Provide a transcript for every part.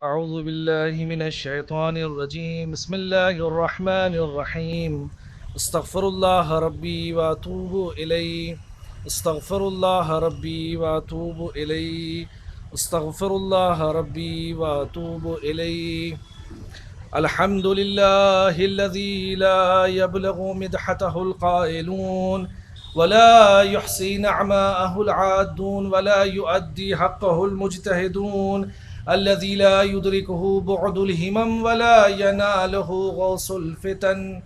أعوذ بالله من الشيطان الرجيم بسم الله الرحمن الرحيم استغفر الله ربي وأتوب إليه استغفر الله ربي وأتوب إليه استغفر الله ربي وأتوب إليه الحمد لله الذي لا يبلغ مدحته القائلون ولا يحصي نعماءه العادون ولا يؤدي حقه المجتهدون الذي لا يدركه بعد الهمم ولا يناله غوص الفتن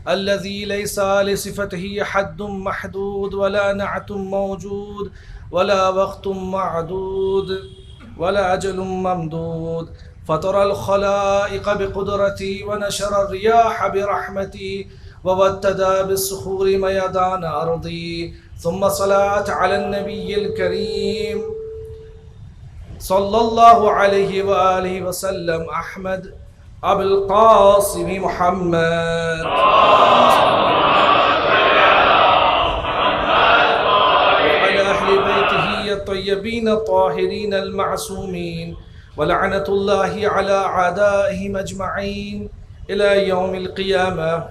الذي ليس لصفته حد محدود ولا نعت موجود ولا وقت معدود ولا أجل ممدود فطر الخلائق بقدرتي ونشر الرياح برحمتي ووتد بالصخور ميدان أرضي ثم صلاة على النبي الكريم صلى الله عليه وآله وسلم أحمد أبي القاسم محمد وعلى أهل بيته الطيبين الطاهرين المعصومين ولعنة الله على أعدائهم أجمعين إلى يوم القيامة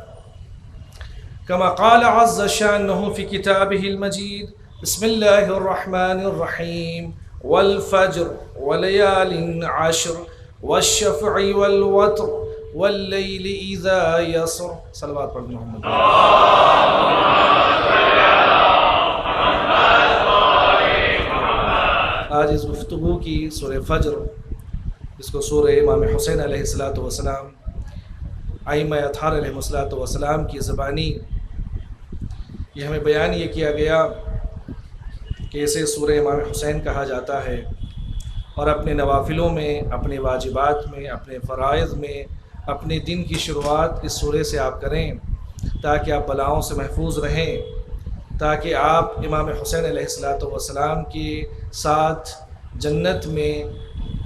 كما قال عز شأنه في كتابه المجيد بسم الله الرحمن الرحيم والفجر وليال عشر والشفع والوتر والليل إذا يسر صلوات پر محمد آج اس گفتگو کی سورہ فجر، جس کو سورہ امام حسین علیہ السلام ائمہ اطہار علیہ السلام کی زبانی یہ ہمیں بیان یہ کیا گیا کہ اسے سورہ امام حسین کہا جاتا ہے، اور اپنے نوافلوں میں، اپنے واجبات میں، اپنے فرائض میں اپنے دن کی شروعات اس سورے سے آپ کریں تاکہ آپ بلاؤں سے محفوظ رہیں، تاکہ آپ امام حسین علیہ السلام کے ساتھ جنت میں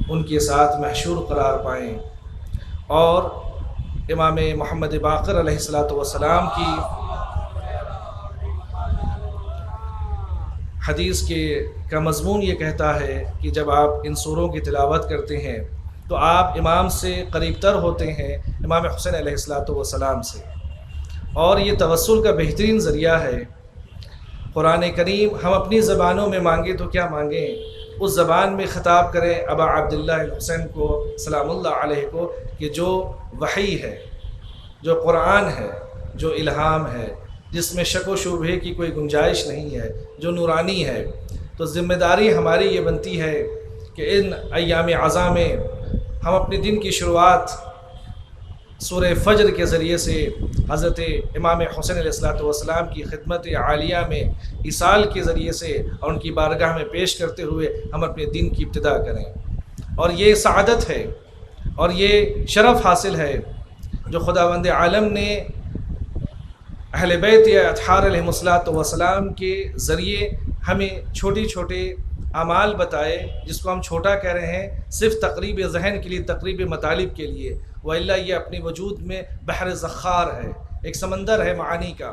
ان کے ساتھ محشور قرار پائیں، اور امام محمد باقر علیہ السلام کی حدیث کا مضمون یہ کہتا ہے کہ جب آپ ان سوروں کی تلاوت کرتے ہیں تو آپ امام سے قریب تر ہوتے ہیں، امام حسین علیہ السلام سے، اور یہ توسل کا بہترین ذریعہ ہے۔ قرآن کریم ہم اپنی زبانوں میں مانگیں تو کیا مانگیں، اس زبان میں خطاب کریں ابا عبداللہ الحسین کو سلام اللہ علیہ کو، کہ جو وحی ہے، جو قرآن ہے، جو الہام ہے، جس میں شک و شبہے کی کوئی گنجائش نہیں ہے، جو نورانی ہے۔ تو ذمہ داری ہماری یہ بنتی ہے کہ ان ایام عزاں میں ہم اپنے دن کی شروعات سورہ فجر کے ذریعے سے حضرت امام حسین علیہ السلام کی خدمت عالیہ میں ایصال کے ذریعے سے اور ان کی بارگاہ میں پیش کرتے ہوئے ہم اپنے دن کی ابتدا کریں، اور یہ سعادت ہے اور یہ شرف حاصل ہے جو خداوند عالم نے اہل بیت اطہار علیہ السلام کے ذریعے ہمیں چھوٹی چھوٹے اعمال بتائے، جس کو ہم چھوٹا کہہ رہے ہیں صرف تقریب ذہن کے لیے، تقریب مطالب کے لیے، وإلا یہ اپنے وجود میں بحر زخار ہے، ایک سمندر ہے معانی کا۔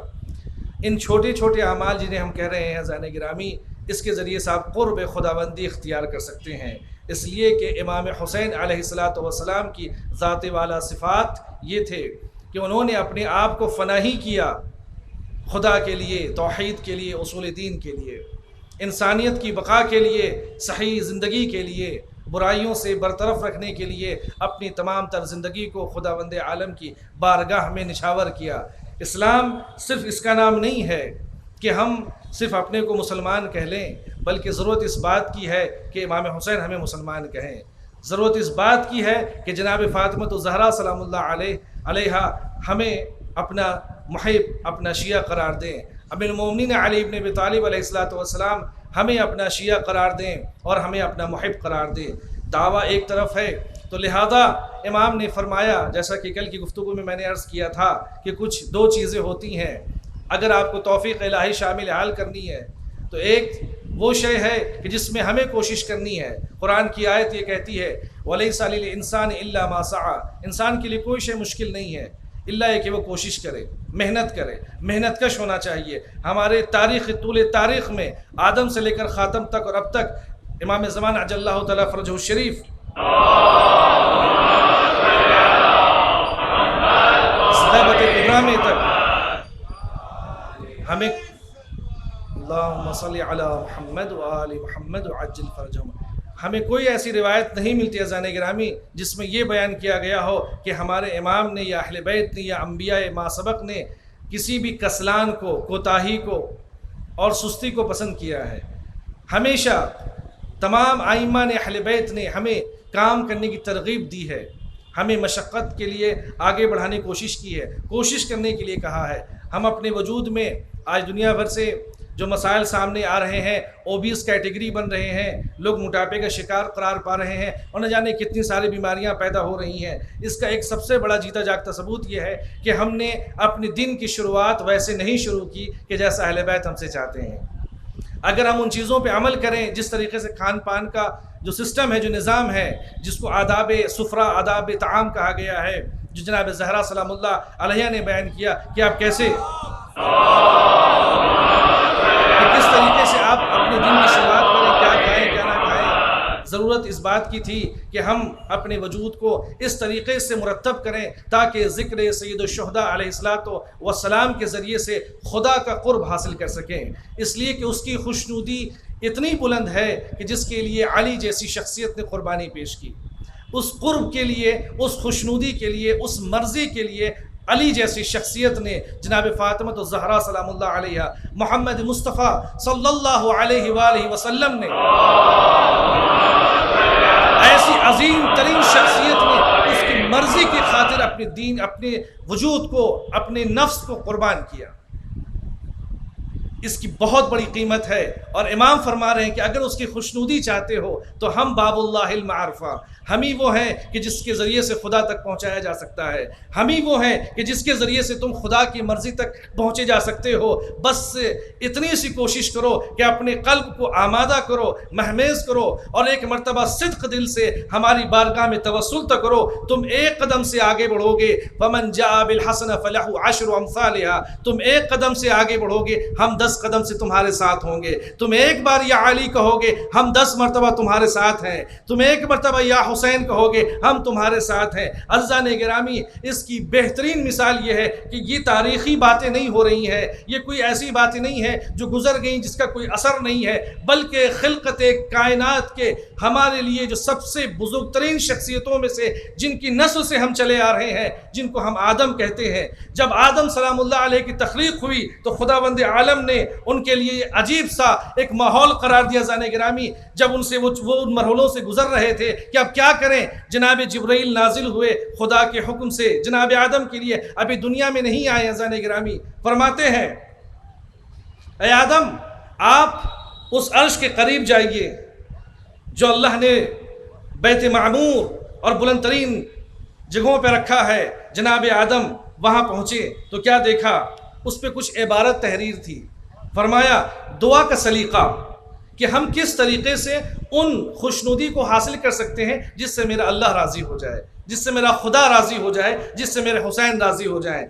ان چھوٹے چھوٹے اعمال جنہیں ہم کہہ رہے ہیں عزیزان گرامی، اس کے ذریعے سے آپ قرب خداوندی اختیار کر سکتے ہیں، اس لیے کہ امام حسین علیہ السلام کی ذات والا صفات یہ تھے کہ انہوں نے اپنے آپ کو فناہی کیا خدا کے لیے، توحید کے لیے، اصول دین کے لیے، انسانیت کی بقا کے لیے، صحیح زندگی کے لیے، برائیوں سے برطرف رکھنے کے لیے اپنی تمام تر زندگی کو خداوند عالم کی بارگاہ میں نچھاور کیا۔ اسلام صرف اس کا نام نہیں ہے کہ ہم صرف اپنے کو مسلمان کہہ لیں، بلکہ ضرورت اس بات کی ہے کہ امام حسین ہمیں مسلمان کہیں، ضرورت اس بات کی ہے کہ جناب فاطمہ الزہرا سلام اللہ علیہا ہمیں اپنا محب، اپنا شیعہ قرار دیں، امیر المومنین علی ابن ابی طالب علیہ السلام ہمیں اپنا شیعہ قرار دیں اور ہمیں اپنا محب قرار دیں۔ دعویٰ ایک طرف ہے تو لہذا امام نے فرمایا، جیسا کہ کل کی گفتگو میں میں نے عرض کیا تھا کہ کچھ دو چیزیں ہوتی ہیں اگر آپ کو توفیق الہی شامل حال کرنی ہے، تو ایک وہ شے ہے کہ جس میں ہمیں کوشش کرنی ہے۔ قرآن کی آیت یہ کہتی ہے وَلَيْسَ لِلْإِنسَانِ إِلَّا مَا سَعَى، انسان کے لیے کوئی شے مشکل نہیں ہے اللہ یہ کہ وہ کوشش کرے، محنت کرے، محنت کش ہونا چاہیے۔ ہمارے طول تاریخ میں آدم سے لے کر خاتم تک اور اب تک امام زمان عجل اللہ تعالیٰ فرجہ الشریف غیبت کبریٰ میں تک ہمیں اللہم صلی علی محمد و آل محمد وعجل فرجہم، ہمیں کوئی ایسی روایت نہیں ملتی اذان گرامی جس میں یہ بیان کیا گیا ہو کہ ہمارے امام نے یا اہل بیت نے یا انبیاء ما سبق نے کسی بھی کسلان کو، کوتاہی کو اور سستی کو پسند کیا ہے۔ ہمیشہ تمام ائمہ نے، اہل بیت نے ہمیں کام کرنے کی ترغیب دی ہے، ہمیں مشقت کے لیے آگے بڑھانے کی کوشش کی ہے، کوشش کرنے کے لیے کہا ہے۔ ہم اپنے وجود میں آج دنیا بھر سے جو مسائل سامنے آ رہے ہیں، اوبیس کیٹیگری بن رہے ہیں، لوگ موٹاپے کا شکار قرار پا رہے ہیں اور نہ جانے کتنی ساری بیماریاں پیدا ہو رہی ہیں۔ اس کا ایک سب سے بڑا جیتا جاگتا ثبوت یہ ہے کہ ہم نے اپنے دن کی شروعات ویسے نہیں شروع کی کہ جیسا اہل بیت ہم سے چاہتے ہیں۔ اگر ہم ان چیزوں پہ عمل کریں، جس طریقے سے کھان پان کا جو سسٹم ہے، جو نظام ہے، جس کو آداب سفرہ، آداب طعام کہا گیا ہے، جو جناب زہرا سلام اللہ علیہ نے بیان کیا کہ آپ کیسے کس طریقے سے آپ اپنے دن کی شروعات کریں، کیا کھائیں کیا نہ کھائیں۔ ضرورت اس بات کی تھی کہ ہم اپنے وجود کو اس طریقے سے مرتب کریں تاکہ ذکر سید الشہداء علیہ الصلوۃ والسلام کے ذریعے سے خدا کا قرب حاصل کر سکیں، اس لیے کہ اس کی خوشنودی اتنی بلند ہے کہ جس کے لیے علی جیسی شخصیت نے قربانی پیش کی، اس قرب کے لیے، اس خوشنودی کے لیے، اس مرضی کے لیے علی جیسی شخصیت نے، جناب فاطمہ الزہرا سلام اللہ علیہ، محمد مصطفیٰ صلی اللہ علیہ وآلہ وسلم نے، ایسی عظیم ترین شخصیت نے اس کی مرضی کی خاطر اپنے دین، اپنے وجود کو، اپنے نفس کو قربان کیا۔ اس کی بہت بڑی قیمت ہے، اور امام فرما رہے ہیں کہ اگر اس کی خوشنودی چاہتے ہو تو ہم باب اللہ المعرفہ، ہم ہی وہ ہیں کہ جس کے ذریعے سے خدا تک پہنچایا جا سکتا ہے، ہم ہی وہ ہیں کہ جس کے ذریعے سے تم خدا کی مرضی تک پہنچے جا سکتے ہو۔ بس اتنی سی کوشش کرو کہ اپنے قلب کو آمادہ کرو، مہمیز کرو، اور ایک مرتبہ صدق دل سے ہماری بارگاہ میں توسل تو کرو۔ تم ایک قدم سے آگے بڑھو گے، فمن جاء بالحسنہ فلہ عشر امثالھا، تم ایک قدم سے آگے بڑھو گے، ہم 10 قدم سے تمہارے ساتھ ہوں گے۔ تم ایک بار یا علی کہو گے، ہم 10 مرتبہ تمہارے ساتھ ہیں۔ تم ایک مرتبہ یا حسین کہو گے، ہم تمہارے ساتھ ہیں۔ عزیزان گرامی، اس کی بہترین مثال یہ ہے کہ یہ تاریخی باتیں نہیں ہو رہی ہیں، یہ کوئی ایسی باتیں نہیں ہیں جو گزر گئیں جس کا کوئی اثر نہیں ہے، بلکہ خلقت کائنات کے ہمارے لیے جو سب سے بزرگ ترین شخصیتوں میں سے، جن کی نسل سے ہم چلے آ رہے ہیں، جن کو ہم آدم کہتے ہیں۔ جب آدم سلام اللہ علیہ کی تخلیق ہوئی تو خداوند عالم نے ان کے لیے عجیب سا ایک ماحول قرار دیا۔ زان گرامی، جب ان سے وہ ان مرحلوں سے گزر رہے تھے کہ اب کیا کریں، جناب جبرائیل نازل ہوئے خدا کے حکم سے جناب آدم کے لیے، ابھی دنیا میں نہیں آئے ہیں۔ زان گرامی فرماتے ہیں، اے آدم، آپ اس عرش کے قریب جائیے جو اللہ نے بیت معمور اور بلند ترین جگہوں پہ رکھا ہے۔ جناب آدم وہاں پہنچے تو کیا دیکھا، اس پہ کچھ عبارت تحریر تھی۔ فرمایا دعا کا سلیقہ کہ ہم کس طریقے سے ان خوشنودی کو حاصل کر سکتے ہیں جس سے میرا اللہ راضی ہو جائے، جس سے میرا خدا راضی ہو جائے، جس سے میرے حسین راضی ہو جائیں۔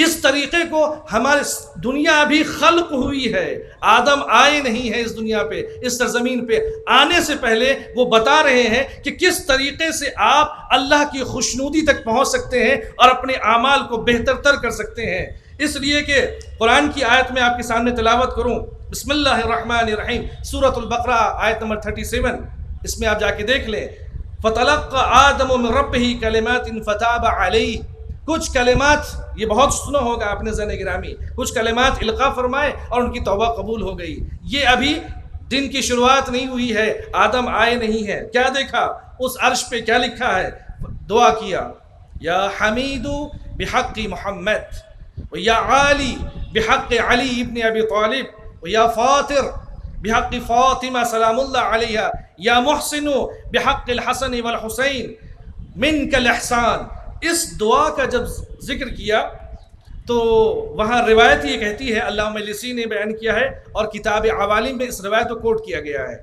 اس طریقے کو ہمارے دنیا بھی خلق ہوئی ہے، آدم آئے نہیں ہیں اس دنیا پہ، اس سرزمین پہ آنے سے پہلے وہ بتا رہے ہیں کہ کس طریقے سے آپ اللہ کی خوشنودی تک پہنچ سکتے ہیں اور اپنے اعمال کو بہتر تر کر سکتے ہیں۔ اس لیے کہ قرآن کی آیت میں آپ کے سامنے تلاوت کروں، بسم اللہ الرحمن الرحیم، سورۃ البقرہ آیت نمبر 37، اس میں آپ جا کے دیکھ لیں، فَتَلَقَّى آدَمُ مِن رَبِّهِ كَلِمَاتٍ فَتَابَ عَلَيْهِ۔ کچھ کلمات، یہ بہت سنا ہوگا آپ نے زن گرامی، کچھ کلمات القاء فرمائے اور ان کی توبہ قبول ہو گئی۔ یہ ابھی دن کی شروعات نہیں ہوئی ہے، آدم آئے نہیں ہے۔ کیا دیکھا اس عرش پہ، کیا لکھا ہے، دعا کیا، یا حمید بحق محمد ویا عالی بحق علی ابن ابی طالب ویا فاطر بحق فاطمہ سلام اللہ علیہ یا محسن بحق الحسن والحسین منک الاحسان۔ اس دعا کا جب ذکر کیا تو وہاں روایت یہ کہتی ہے، علامہ مجلسی نے بیان کیا ہے اور کتاب عوالم میں اس روایت کو کوٹ کیا گیا ہے،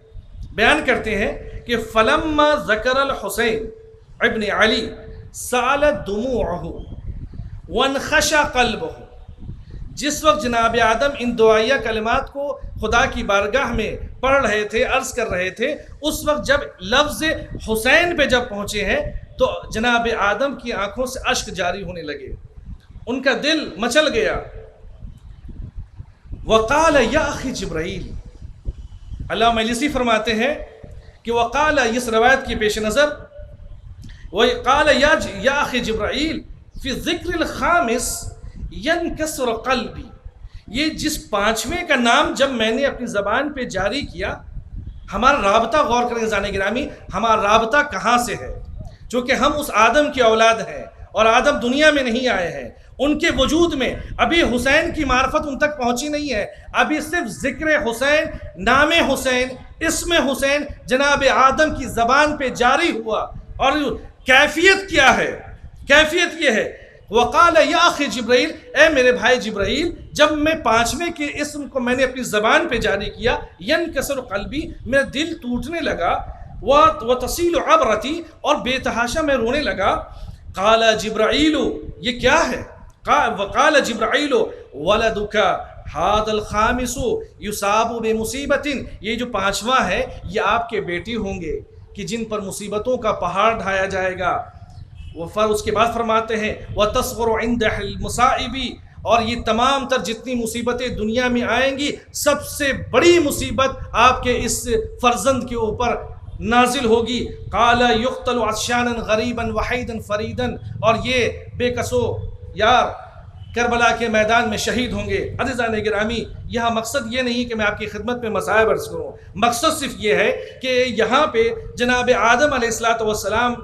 بیان کرتے ہیں کہ فلما ذکر الحسین ابن علی سالت دموعہ وانخشع قلبہ۔ جس وقت جناب آدم ان دعائیہ کلمات کو خدا کی بارگاہ میں پڑھ رہے تھے، عرض کر رہے تھے، اس وقت جب لفظ حسین پہ جب پہنچے ہیں تو جناب آدم کی آنکھوں سے اشک جاری ہونے لگے، ان کا دل مچل گیا۔ وقال یا اخی جبرائیل، علامہ مجلسی فرماتے ہیں کہ وقال، اس روایت کی پیش نظر، وقال یا اخی جبرائیل فی ذکر الخامس ینکسر قلبی، یہ جس پانچویں کا نام جب میں نے اپنی زبان پہ جاری کیا، ہمارا رابطہ غور کریں زان گرامی، ہمارا رابطہ کہاں سے ہے؟ چونکہ ہم اس آدم کی اولاد ہیں اور آدم دنیا میں نہیں آئے ہیں، ان کے وجود میں ابھی حسین کی معرفت ان تک پہنچی نہیں ہے، ابھی صرف ذکر حسین، نام حسین، اسم حسین جناب آدم کی زبان پہ جاری ہوا۔ اور کیفیت کیا ہے؟ کیفیت یہ ہے، وقال یا اخی جبرائیل، اے میرے بھائی جبرائیل، جب میں پانچویں کے اسم کو میں نے اپنی زبان پہ جاری کیا، ینکسر قلبی، میرا دل ٹوٹنے لگا، وتصیل عبرتی، اور بے تحاشا میں رونے لگا۔ قال جبرائیل، یہ کیا ہے؟ وقال جبرائیل ولدک ھذا الخامس یصاب بمصیبۃ، یہ جو پانچواں ہے یہ آپ کے بیٹے ہوں گے کہ جن پر مصیبتوں کا پہاڑ ڈھایا جائے گا۔ اس کے بعد فرماتے ہیں وتصغر عند المصائب، اور یہ تمام تر جتنی مصیبتیں دنیا میں آئیں گی، سب سے بڑی مصیبت آپ کے اس فرزند کے اوپر نازل ہوگی۔ قال یقتل عطشانا غریبا وحیدا فریدا، اور یہ بے کسو یار کربلا کے میدان میں شہید ہوں گے۔ عزیزان گرامی، یہاں مقصد یہ نہیں کہ میں آپ کی خدمت میں مسائب عرض کروں، مقصد صرف یہ ہے کہ یہاں پہ جناب آدم علیہ السلام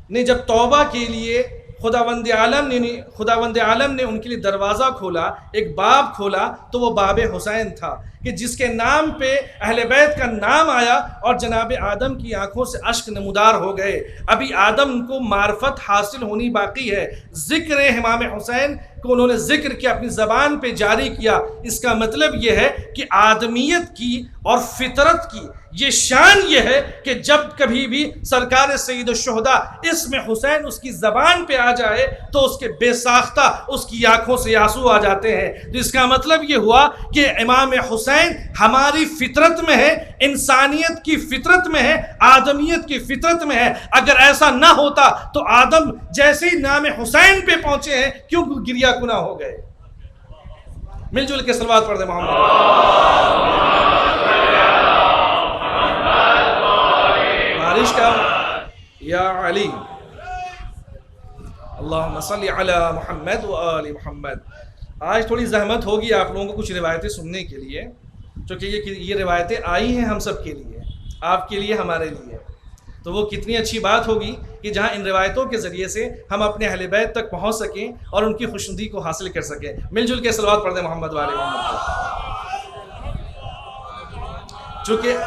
نے جب توبہ کے لیے خداوند عالم نے ان کے لیے دروازہ کھولا، ایک باب کھولا، تو وہ باب حسین تھا کہ جس کے نام پہ اہل بیت کا نام آیا اور جناب آدم کی آنکھوں سے اشک نمودار ہو گئے۔ ابھی آدم کو معرفت حاصل ہونی باقی ہے۔ ذکر امام حسین کو انہوں نے ذکر کیا، اپنی زبان پہ جاری کیا۔ اس کا مطلب یہ ہے کہ آدمیت کی اور فطرت کی یہ شان یہ ہے کہ جب کبھی بھی سرکار سید الشہداء اسم حسین اس کی زبان پہ آ جائے تو اس کے بے ساختہ اس کی آنکھوں سے آنسو آ جاتے ہیں۔ تو اس کا مطلب یہ ہوا کہ امام حسین ہماری فطرت میں ہے، انسانیت کی فطرت میں ہے، آدمیت کی فطرت میں ہے۔ اگر ایسا نہ ہوتا تو آدم جیسے ہی نام حسین پہ پہنچے ہیں کیوں گریہ کناں ہو گئے؟ مل جل کے صلوات پڑھ دیں محمد بارش کا یا علی، اللہم صلی علی محمد و آل محمد۔ آج تھوڑی زحمت ہوگی آپ لوگوں کو کچھ روایتیں سننے کے لیے، چونکہ یہ روایتیں آئی ہیں ہم سب کے لیے، آپ کے لیے، ہمارے لیے۔ تو وہ کتنی اچھی بات ہوگی کہ جہاں ان روایتوں کے ذریعے سے ہم اپنے اہل بیت تک پہنچ سکیں اور ان کی خوشنودی کو حاصل کر سکیں۔ مل جل کے صلوات پڑھ دیں محمد و آل محمد۔ چونکہ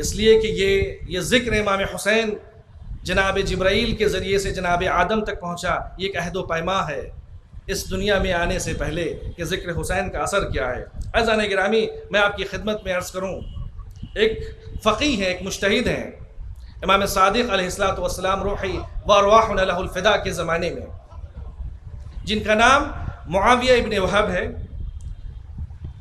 اس لیے کہ یہ ذکر امام حسین جناب جبرائیل کے ذریعے سے جناب آدم تک پہنچا، یہ ایک عہد و پیما ہے اس دنیا میں آنے سے پہلے کہ ذکر حسین کا اثر کیا ہے۔ عزیزان گرامی، میں آپ کی خدمت میں عرض کروں، ایک فقیہ ہیں، ایک مجتہد ہیں، امام صادق علیہ السلام روحی و ارواحنا لہ الفدا کے زمانے میں، جن کا نام معاویہ ابن وہب ہے۔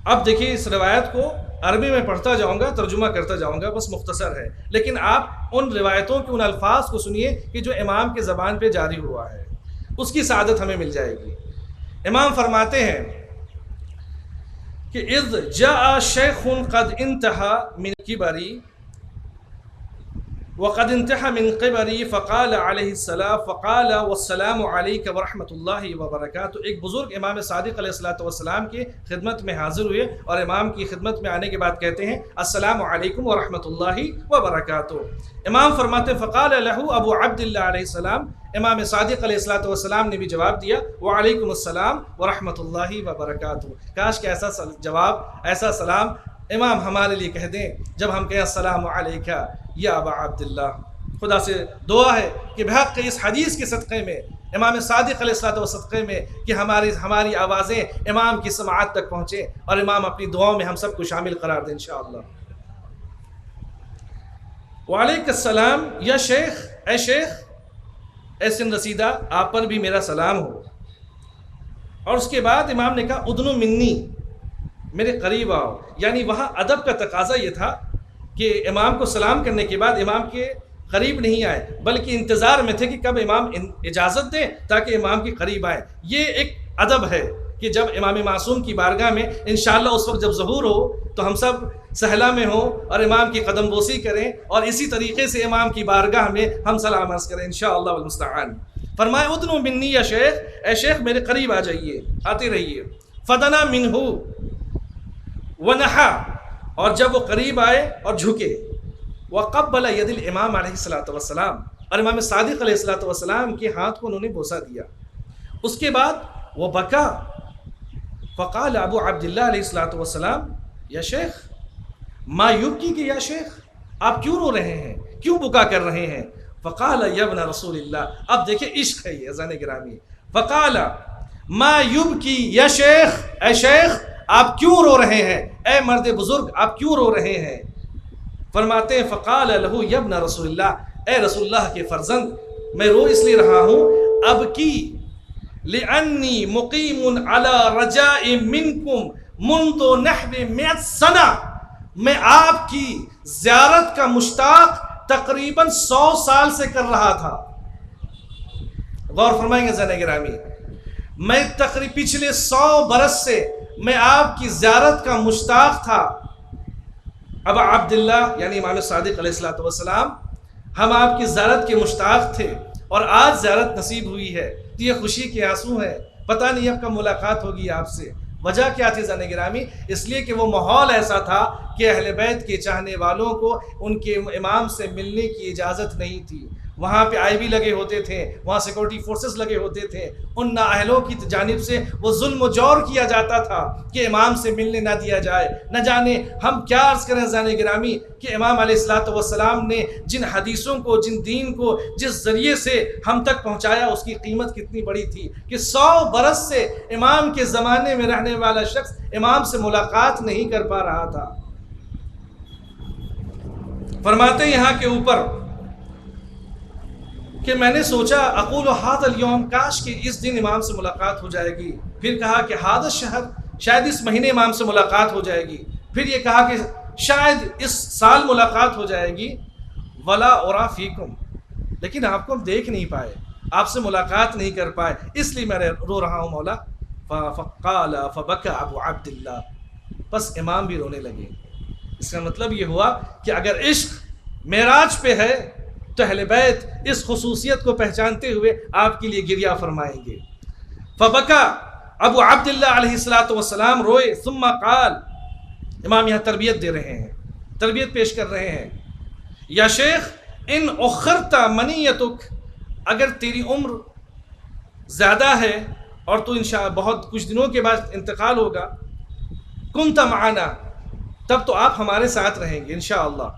اب دیکھیے اس روایت کو عربی میں پڑھتا جاؤں گا، ترجمہ کرتا جاؤں گا، بس مختصر ہے، لیکن آپ ان روایتوں کے ان الفاظ کو سنیے کہ جو امام کے زبان پہ جاری ہوا ہے، اس کی سعادت ہمیں مل جائے گی۔ امام فرماتے ہیں کہ اذ جاء شیخ قد انتہا من کبری وقد انتہا من قبری فقال علیہ السلام فقال والسلام علیک ورحمۃ اللہ وبرکاتہ۔ ایک بزرگ امام صادق علیہ السلام کی خدمت میں حاضر ہوئے اور امام کی خدمت میں آنے کے بعد کہتے ہیں السلام علیکم ورحمۃ اللہ وبرکاتہ۔ امام فرماتے فقال لہ ابو عبداللہ علیہ السلام، امام صادق علیہ السلام نے بھی جواب دیا وعلیکم السلام ورحمۃ اللہ وبرکاتہ۔ کاش کہ ایسا جواب، ایسا سلام امام ہمارے لیے کہہ دیں جب ہم کہیں السلام علیکہ یا ابا عبداللہ۔ خدا سے دعا ہے کہ بحق اس حدیث کے صدقے میں، امام صادق علیہ السلام صدقے میں، کہ ہماری آوازیں امام کی سماعت تک پہنچیں اور امام اپنی دعاؤں میں ہم سب کو شامل قرار دیں انشاءاللہ۔ وعلیکم السلام یا شیخ اے شیخ اے سن رسیدہ آپ پر بھی میرا سلام ہو. اور اس کے بعد امام نے کہا ادنو منی، میرے قریب آؤ. یعنی وہاں ادب کا تقاضا یہ تھا کہ امام کو سلام کرنے کے بعد امام کے قریب نہیں آئے، بلکہ انتظار میں تھے کہ کب امام اجازت دیں تاکہ امام کے قریب آئے. یہ ایک ادب ہے کہ جب امام معصوم کی بارگاہ میں انشاءاللہ اس وقت جب ظہور ہو تو ہم سب صحلا میں ہوں اور امام کی قدم بوسی کریں، اور اسی طریقے سے امام کی بارگاہ میں ہم سلام عرض کریں انشاءاللہ والمستعان. فرمائے ادنو منی یا شیخ، اے شیخ میرے قریب آ جائیے، آتے رہیے. فدنا منہ ونحا، اور جب وہ قریب آئے اور جھکے. وقبل ید الامام علیہ الصلوۃ والسلام، اور امام صادق علیہ الصلوۃ والسلام کے ہاتھ کو انہوں نے بوسہ دیا. اس کے بعد وہ بکا. فقال ابو عبداللہ علیہ الصلوۃ والسلام یا شیخ ما یبکی، کہ یا شیخ آپ کیوں رو رہے ہیں، کیوں بکا کر رہے ہیں. فقال یا ابن رسول اللہ، اب دیکھیں عشق ہے یہ اذان گرامی. فقال ما یبکی یا شیخ، اے شیخ آپ کیوں رو رہے ہیں، اے مرد بزرگ آپ کیوں رو رہے ہیں. فرماتے ہیں فقال لہو یا ابن رسول اللہ، اے رسول اللہ کے فرزند میں رو اس لیے رہا ہوں اب کی لأنی مقیم علی رجاء منکم منذ نحو 100 سنہ، میں آپ کی زیارت کا مشتاق تقریباً 100 سال سے کر رہا تھا. غور فرمائیں گے زنِ گرامی، میں تقریباً پچھلے 100 برس سے میں آپ کی زیارت کا مشتاق تھا. ابا عبداللہ یعنی امام صادق علیہ الصلوۃ والسلام، ہم آپ کی زیارت کے مشتاق تھے اور آج زیارت نصیب ہوئی ہے تو یہ خوشی کے آنسو ہیں. پتہ نہیں اب کب ملاقات ہوگی آپ سے. وجہ کیا تھی زن گرامی؟ اس لیے کہ وہ ماحول ایسا تھا کہ اہل بیت کے چاہنے والوں کو ان کے امام سے ملنے کی اجازت نہیں تھی. وہاں پہ آئی بی لگے ہوتے تھے، وہاں سیکورٹی فورسز لگے ہوتے تھے. ان نااہلوں کی جانب سے وہ ظلم و جور کیا جاتا تھا کہ امام سے ملنے نہ دیا جائے. نہ جانے ہم کیا عرض کریں زن گرامی کہ امام علیہ الصلوۃ والسلام نے جن حدیثوں کو، جن دین کو جس ذریعے سے ہم تک پہنچایا اس کی قیمت کتنی بڑی تھی کہ 100 برس سے امام کے زمانے میں رہنے والا شخص امام سے ملاقات نہیں کر پا رہا تھا. فرماتے یہاں کے اوپر کہ میں نے سوچا اقول ھذا اليوم، کاش کہ اس دن امام سے ملاقات ہو جائے گی. پھر کہا کہ ھذا الشہر، شاید اس مہینے امام سے ملاقات ہو جائے گی. پھر یہ کہا کہ شاید اس سال ملاقات ہو جائے گی. ولا ارا فیکم، لیکن آپ کو ہم دیکھ نہیں پائے، آپ سے ملاقات نہیں کر پائے، اس لیے میں رو رہا ہوں مولا. فقال فبکا ابو عبداللہ، بس امام بھی رونے لگے. اس کا مطلب یہ ہوا کہ اگر عشق معراج پہ ہے تو اہل بیت اس خصوصیت کو پہچانتے ہوئے آپ کے لیے گریہ فرمائیں گے. فبکا ابو عبداللہ علیہ الصلوۃ والسلام روئے. ثم قال، امام یہاں تربیت دے رہے ہیں، تربیت پیش کر رہے ہیں. یا شیخ ان اخرت منیتک، اگر تیری عمر زیادہ ہے اور تو انشاءاللہ بہت کچھ دنوں کے بعد انتقال ہوگا، کنت معنا، تب تو آپ ہمارے ساتھ رہیں گے انشاءاللہ.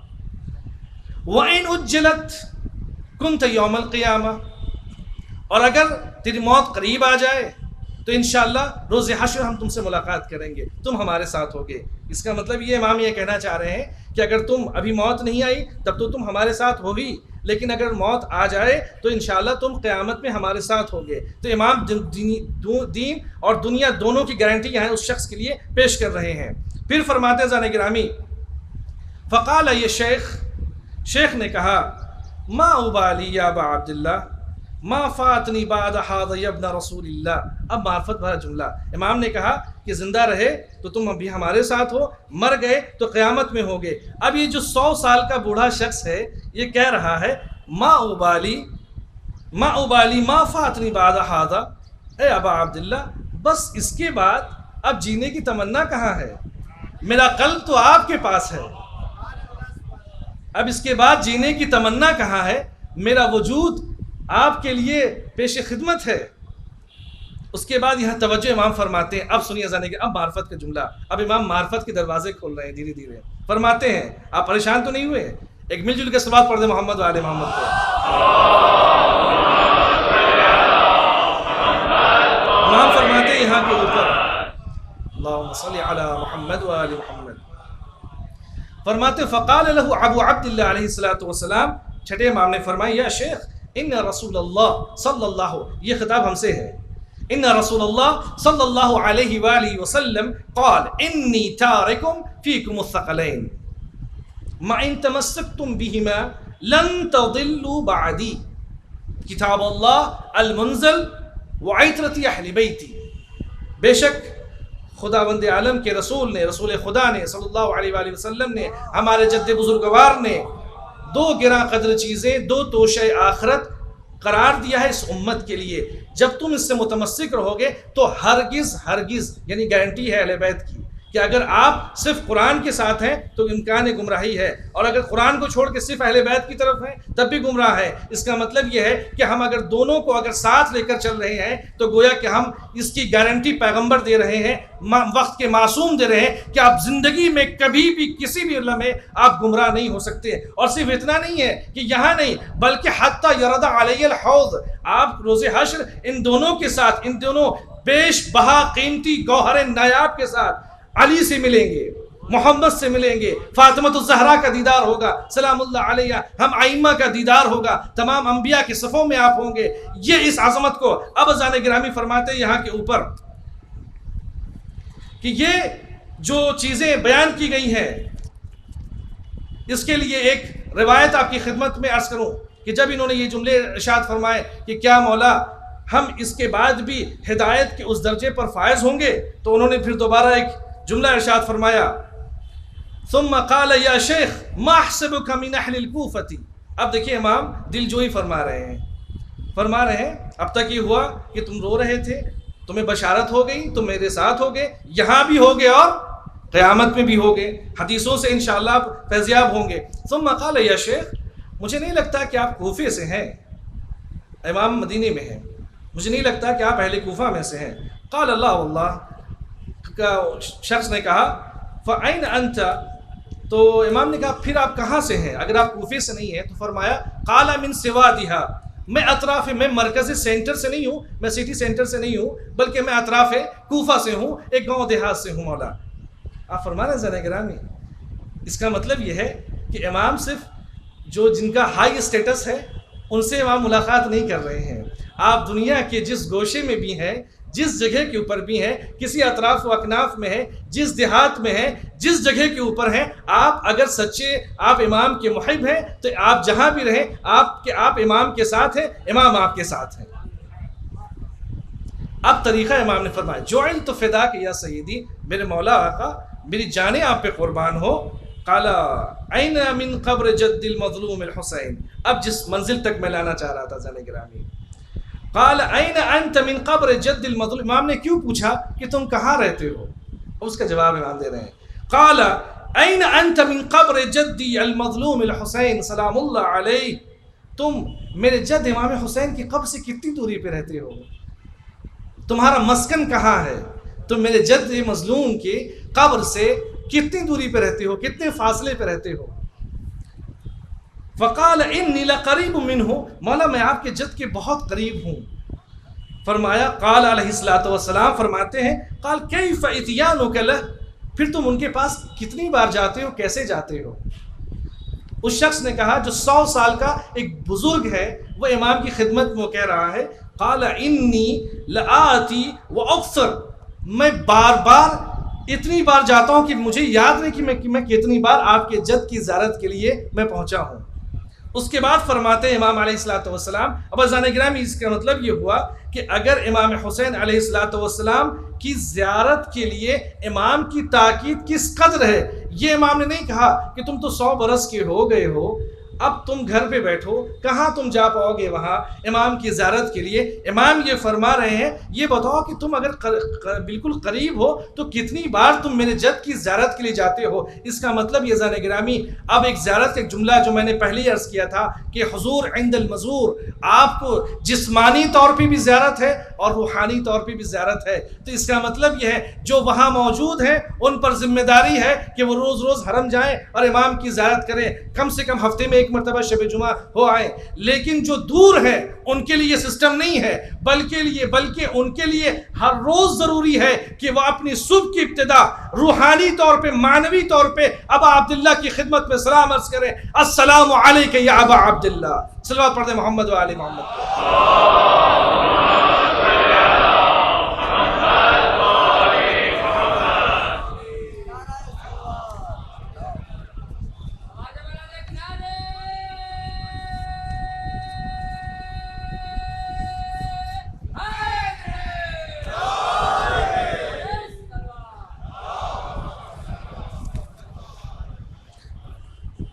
وَإِنْ اُجِّلَتْ كُنْتَ يَوْمَ الْقِيَامَةِ، اور اگر تیری موت قریب آ جائے تو انشاءاللہ روز حشر ہم تم سے ملاقات کریں گے، تم ہمارے ساتھ ہوگے. اس کا مطلب یہ امام یہ کہنا چاہ رہے ہیں کہ اگر تم ابھی موت نہیں آئی تب تو تم ہمارے ساتھ ہوگی، لیکن اگر موت آ جائے تو انشاءاللہ تم قیامت میں ہمارے ساتھ ہوگے. تو امام دین اور دنیا دونوں کی گارنٹی یہاں اس شخص کے لیے پیش کر رہے ہیں. پھر فرماتے ہیں زان گرامی فقال، یہ شیخ نے کہا ما ابالی یا ابا عبداللہ ما فاتنی بعد ھذا یا ابن رسول اللہ. اب معرفت بھرا جملہ. امام نے کہا کہ زندہ رہے تو تم ابھی ہمارے ساتھ ہو، مر گئے تو قیامت میں ہوگے. اب یہ جو 100 سال کا بوڑھا شخص ہے یہ کہہ رہا ہے ما ابالی ما فاتنی بعد ھذا، اے ابا عبداللہ بس اس کے بعد اب جینے کی تمنا کہاں ہے، میرا قلب تو آپ کے پاس ہے، اب اس کے بعد جینے کی تمنا کہاں ہے، میرا وجود آپ کے لیے پیش خدمت ہے. اس کے بعد یہاں توجہ امام فرماتے ہیں. اب سنیے جانے کے اب معرفت کا جملہ. اب امام معرفت کے دروازے کھول رہے ہیں دھیرے دھیرے. فرماتے ہیں آپ پریشان تو نہیں ہوئے؟ ایک مل جل کے صلوات پڑھ دیں محمد و آل محمد کو. امام فرماتے ہیں یہاں کے اوپر اللہم صلی علی محمد و آل محمد. فرماتے فقال له ابو عبداللہ علیہ الصلوۃ والسلام چھٹے امام نے فرمایا یا شیخ ان رسول اللہ صلی اللہ، یہ خطاب ہم سے ہے، ان رسول اللہ صلی اللہ علیہ وآلہ وسلم قال انی تارکم فیکم الثقلین ما ان تمسکتم بہما لن تضلوا بعدی کتاب اللہ المنزل وعطرتی اہل بیتی۔ بے شک خداوند عالم کے رسول نے، رسول خدا نے صلی اللہ علیہ وآلہ وسلم نے، ہمارے جد بزرگوار نے دو گراں قدر چیزیں، دو توشہ آخرت قرار دیا ہے اس امت کے لیے، جب تم اس سے متمسک رہو گے تو ہرگز ہرگز، یعنی گارنٹی ہے اہل بیت کی کہ اگر آپ صرف قرآن کے ساتھ ہیں تو امکان گمراہی ہے، اور اگر قرآن کو چھوڑ کے صرف اہل بیت کی طرف ہیں تب بھی گمراہ ہے۔ اس کا مطلب یہ ہے کہ ہم اگر دونوں کو اگر ساتھ لے کر چل رہے ہیں تو گویا کہ ہم اس کی گارنٹی پیغمبر دے رہے ہیں، وقت کے معصوم دے رہے ہیں کہ آپ زندگی میں کبھی بھی کسی بھی لمحے آپ گمراہ نہیں ہو سکتے۔ اور صرف اتنا نہیں ہے کہ یہاں نہیں بلکہ حتی یرد علی الحوض، آپ روز حشر ان دونوں کے ساتھ، ان دونوں بیش بہا قیمتی گوہر نایاب کے ساتھ علی سے ملیں گے، محمد سے ملیں گے، فاطمۃ الزہرا کا دیدار ہوگا سلام اللہ علیہ، ہم ائمہ کا دیدار ہوگا، تمام انبیاء کے صفوں میں آپ ہوں گے۔ یہ اس عظمت کو اب ازان گرامی فرماتے ہیں یہاں کے اوپر کہ یہ جو چیزیں بیان کی گئی ہیں اس کے لیے ایک روایت آپ کی خدمت میں عرض کروں کہ جب انہوں نے یہ جملے ارشاد فرمائے کہ کیا مولا ہم اس کے بعد بھی ہدایت کے اس درجے پر فائز ہوں گے، تو انہوں نے پھر دوبارہ ایک جملہ ارشاد فرمایا ثم قال یا شیخ ما احسبک من اہل الکوفۃ۔ اب دیکھیے امام دل جوئی فرما رہے ہیں اب تک یہ ہوا کہ تم رو رہے تھے، تمہیں بشارت ہو گئی، تم میرے ساتھ ہو گئے، یہاں بھی ہو گئے اور قیامت میں بھی ہو گئے، حدیثوں سے انشاءاللہ فیضیاب ہوں گے۔ ثم قال یا شیخ مجھے نہیں لگتا کہ آپ کوفے سے ہیں، امام مدینے میں ہیں، مجھے نہیں لگتا کہ آپ اہل کوفہ میں سے ہیں۔ قال اللہ واللہ کا شخص نے کہا فَأَيْنَ أَنْتَ، تو امام نے کہا پھر آپ کہاں سے ہیں اگر آپ کوفے سے نہیں ہیں؟ تو فرمایا قال من سوادها، میں اطراف، میں مرکز سینٹر سے نہیں ہوں، میں سٹی سینٹر سے نہیں ہوں، بلکہ میں اطراف کوفہ سے ہوں، ایک گاؤں دیہات سے ہوں۔ مولا آپ فرما رہے ہیں ذرا گرامی، اس کا مطلب یہ ہے کہ امام صرف جو جن کا ہائی اسٹیٹس ہے ان سے امام ملاقات نہیں کر رہے ہیں، آپ دنیا کے جس گوشے میں بھی ہیں، جس جگہ کے اوپر بھی ہیں، کسی اطراف و اکناف میں ہیں، جس دیہات میں ہیں، جس جگہ کے اوپر ہیں، آپ اگر سچے آپ امام کے محب ہیں تو آپ جہاں بھی رہیں آپ امام کے ساتھ ہیں، امام آپ کے ساتھ ہیں۔ اب طریقہ امام نے فرمایا جعلت فداک یا سیدی، میرے مولا آقا میری جانیں آپ پہ قربان ہو۔ قال این من قبر جد المظلوم الحسین، اب جس منزل تک میں لانا چاہ رہا تھا زن گرامی، قال این انت من قبر جد المظلوم، امام نے کیوں پوچھا کہ تم کہاں رہتے ہو؟ اس کا جواب امام دے رہے ہیں قال این انت من قبر جدی المظلوم الحسین سلام اللہ علیہ، تم میرے جد امام حسین کی قبر سے کتنی دوری پہ رہتے ہو؟ تمہارا مسکن کہاں ہے؟ تم میرے جد مظلوم کی قبر سے کتنی دوری پہ رہتے ہو، کتنے فاصلے پہ رہتے ہو؟ فقال انی لقریب منہ، مولا میں آپ کے جد کے بہت قریب ہوں۔ فرمایا قال علیہ الصلوۃ والسلام فرماتے ہیں قال کیف اتیانک لہ، پھر تم ان کے پاس کتنی بار جاتے ہو، کیسے جاتے ہو؟ اس شخص نے کہا جو 100 سال کا ایک بزرگ ہے، وہ امام کی خدمت میں وہ کہہ رہا ہے قال انی لآتی واکثر، میں بار بار اتنی بار جاتا ہوں کہ مجھے یاد نہیں کہ میں کتنی بار آپ کے جد کی زیارت کے لیے میں پہنچا ہوں۔ اس کے بعد فرماتے ہیں امام علیہ الصلوۃ والسلام، اب عزیزان گرامی اس کا مطلب یہ ہوا کہ اگر امام حسین علیہ الصلوۃ والسلام کی زیارت کے لیے امام کی تاکید کس قدر ہے، یہ امام نے نہیں کہا کہ تم تو 100 برس کے ہو گئے ہو، اب تم گھر پہ بیٹھو، کہاں تم جا پاؤ گے وہاں امام کی زیارت کے لیے؟ امام یہ فرما رہے ہیں یہ بتاؤ کہ تم اگر بالکل قریب ہو تو کتنی بار تم میرے جد کی زیارت کے لیے جاتے ہو؟ اس کا مطلب یہ زان گرامی، اب ایک زیارت ایک جملہ جو میں نے پہلے ہی عرض کیا تھا کہ حضور عند المزور، آپ کو جسمانی طور پہ بھی زیارت ہے اور روحانی طور پہ بھی زیارت ہے. تو اس کا مطلب یہ ہے جو وہاں موجود ہیں ان پر ذمہ داری ہے کہ وہ روز روز حرم جائیں اور امام کی زیارت کریں, کم سے کم ہفتے میں 1 مرتبہ شب جمعہ ہو آئیں. لیکن جو دور ہیں ان کے لیے یہ سسٹم نہیں ہے, بلکہ ان کے لیے ہر روز ضروری ہے کہ وہ اپنی صبح کی ابتدا روحانی طور پہ, معنوی طور پہ ابا عبداللہ کی خدمت میں سلام عرض کریں, السلام علیک یا ابا عبداللہ. صلوات پڑھ دیں محمد و آل محمد.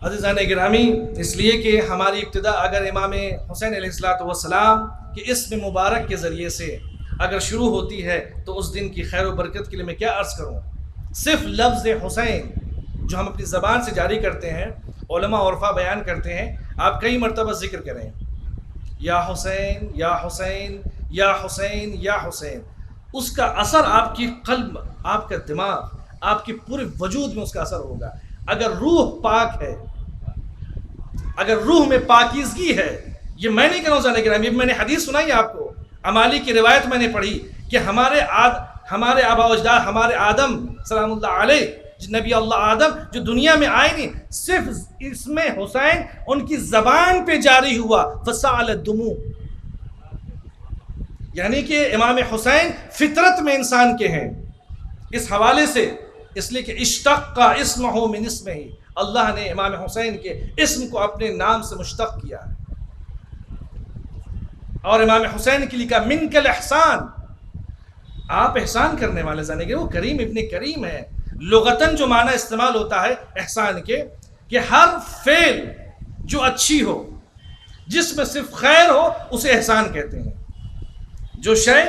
عزیزان گرامی, اس لیے کہ ہماری ابتدا اگر امام حسین علیہ السلام کے اسم مبارک کے ذریعے سے اگر شروع ہوتی ہے تو اس دن کی خیر و برکت کے لیے میں کیا عرض کروں. صرف لفظ حسین جو ہم اپنی زبان سے جاری کرتے ہیں, علماء عرفا بیان کرتے ہیں, آپ کئی مرتبہ ذکر کریں, یا حسین یا حسین یا حسین یا حسین, اس کا اثر آپ کی قلب, آپ کا دماغ, آپ کے پورے وجود میں اس کا اثر ہوگا. اگر روح پاک ہے, اگر روح میں پاکیزگی ہے, یہ میں نہیں کہہ رہا ہوں زانے گرامی, میں نے حدیث سنائی آپ کو, امالی کی روایت میں نے پڑھی کہ ہمارے آبا و اجداد, ہمارے آدم سلام اللہ علیہ, نبی اللہ آدم جو دنیا میں آئے نہیں, صرف اسم حسین ان کی زبان پہ جاری ہوا, فسال الدموع, یعنی کہ امام حسین فطرت میں انسان کے ہیں. اس حوالے سے اس لیے کہ اشتق کا اسم ہو من اسم ہی, اللہ نے امام حسین کے اسم کو اپنے نام سے مشتق کیا ہے. اور امام حسین کے لیے کہا منک الاحسان, آپ احسان کرنے والے جانے گے, وہ کریم ابن کریم ہے. لغتاً جو معنی استعمال ہوتا ہے احسان کے, کہ ہر فعل جو اچھی ہو, جس میں صرف خیر ہو, اسے احسان کہتے ہیں. جو شے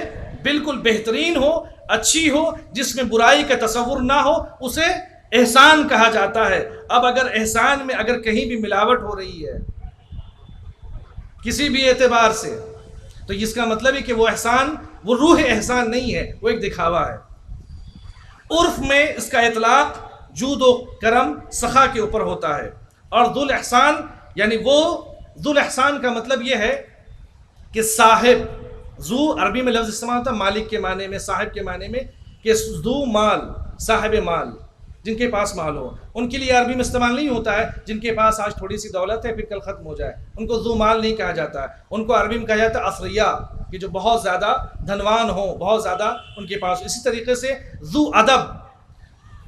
بالکل بہترین ہو, اچھی ہو, جس میں برائی کا تصور نہ ہو, اسے احسان کہا جاتا ہے. اب اگر احسان میں اگر کہیں بھی ملاوٹ ہو رہی ہے کسی بھی اعتبار سے, تو اس کا مطلب ہے کہ وہ احسان, وہ روح احسان نہیں ہے, وہ ایک دکھاوا ہے. عرف میں اس کا اطلاق جود و کرم, سخا کے اوپر ہوتا ہے. اور ذو الاحسان, یعنی وہ ذو الاحسان کا مطلب یہ ہے کہ صاحب, ذو عربی میں لفظ استعمال ہوتا ہے مالک کے معنی میں, صاحب کے معنی میں, کہ ذو مال, صاحب مال, جن کے پاس مال ہو. ان کے لیے عربی میں استعمال نہیں ہوتا ہے جن کے پاس آج تھوڑی سی دولت ہے پھر کل ختم ہو جائے, ان کو ذو مال نہیں کہا جاتا ہے. ان کو عربی میں کہا جاتا ہے اثریا, کہ جو بہت زیادہ دھنوان ہوں, بہت زیادہ ان کے پاس. اسی طریقے سے ذو ادب,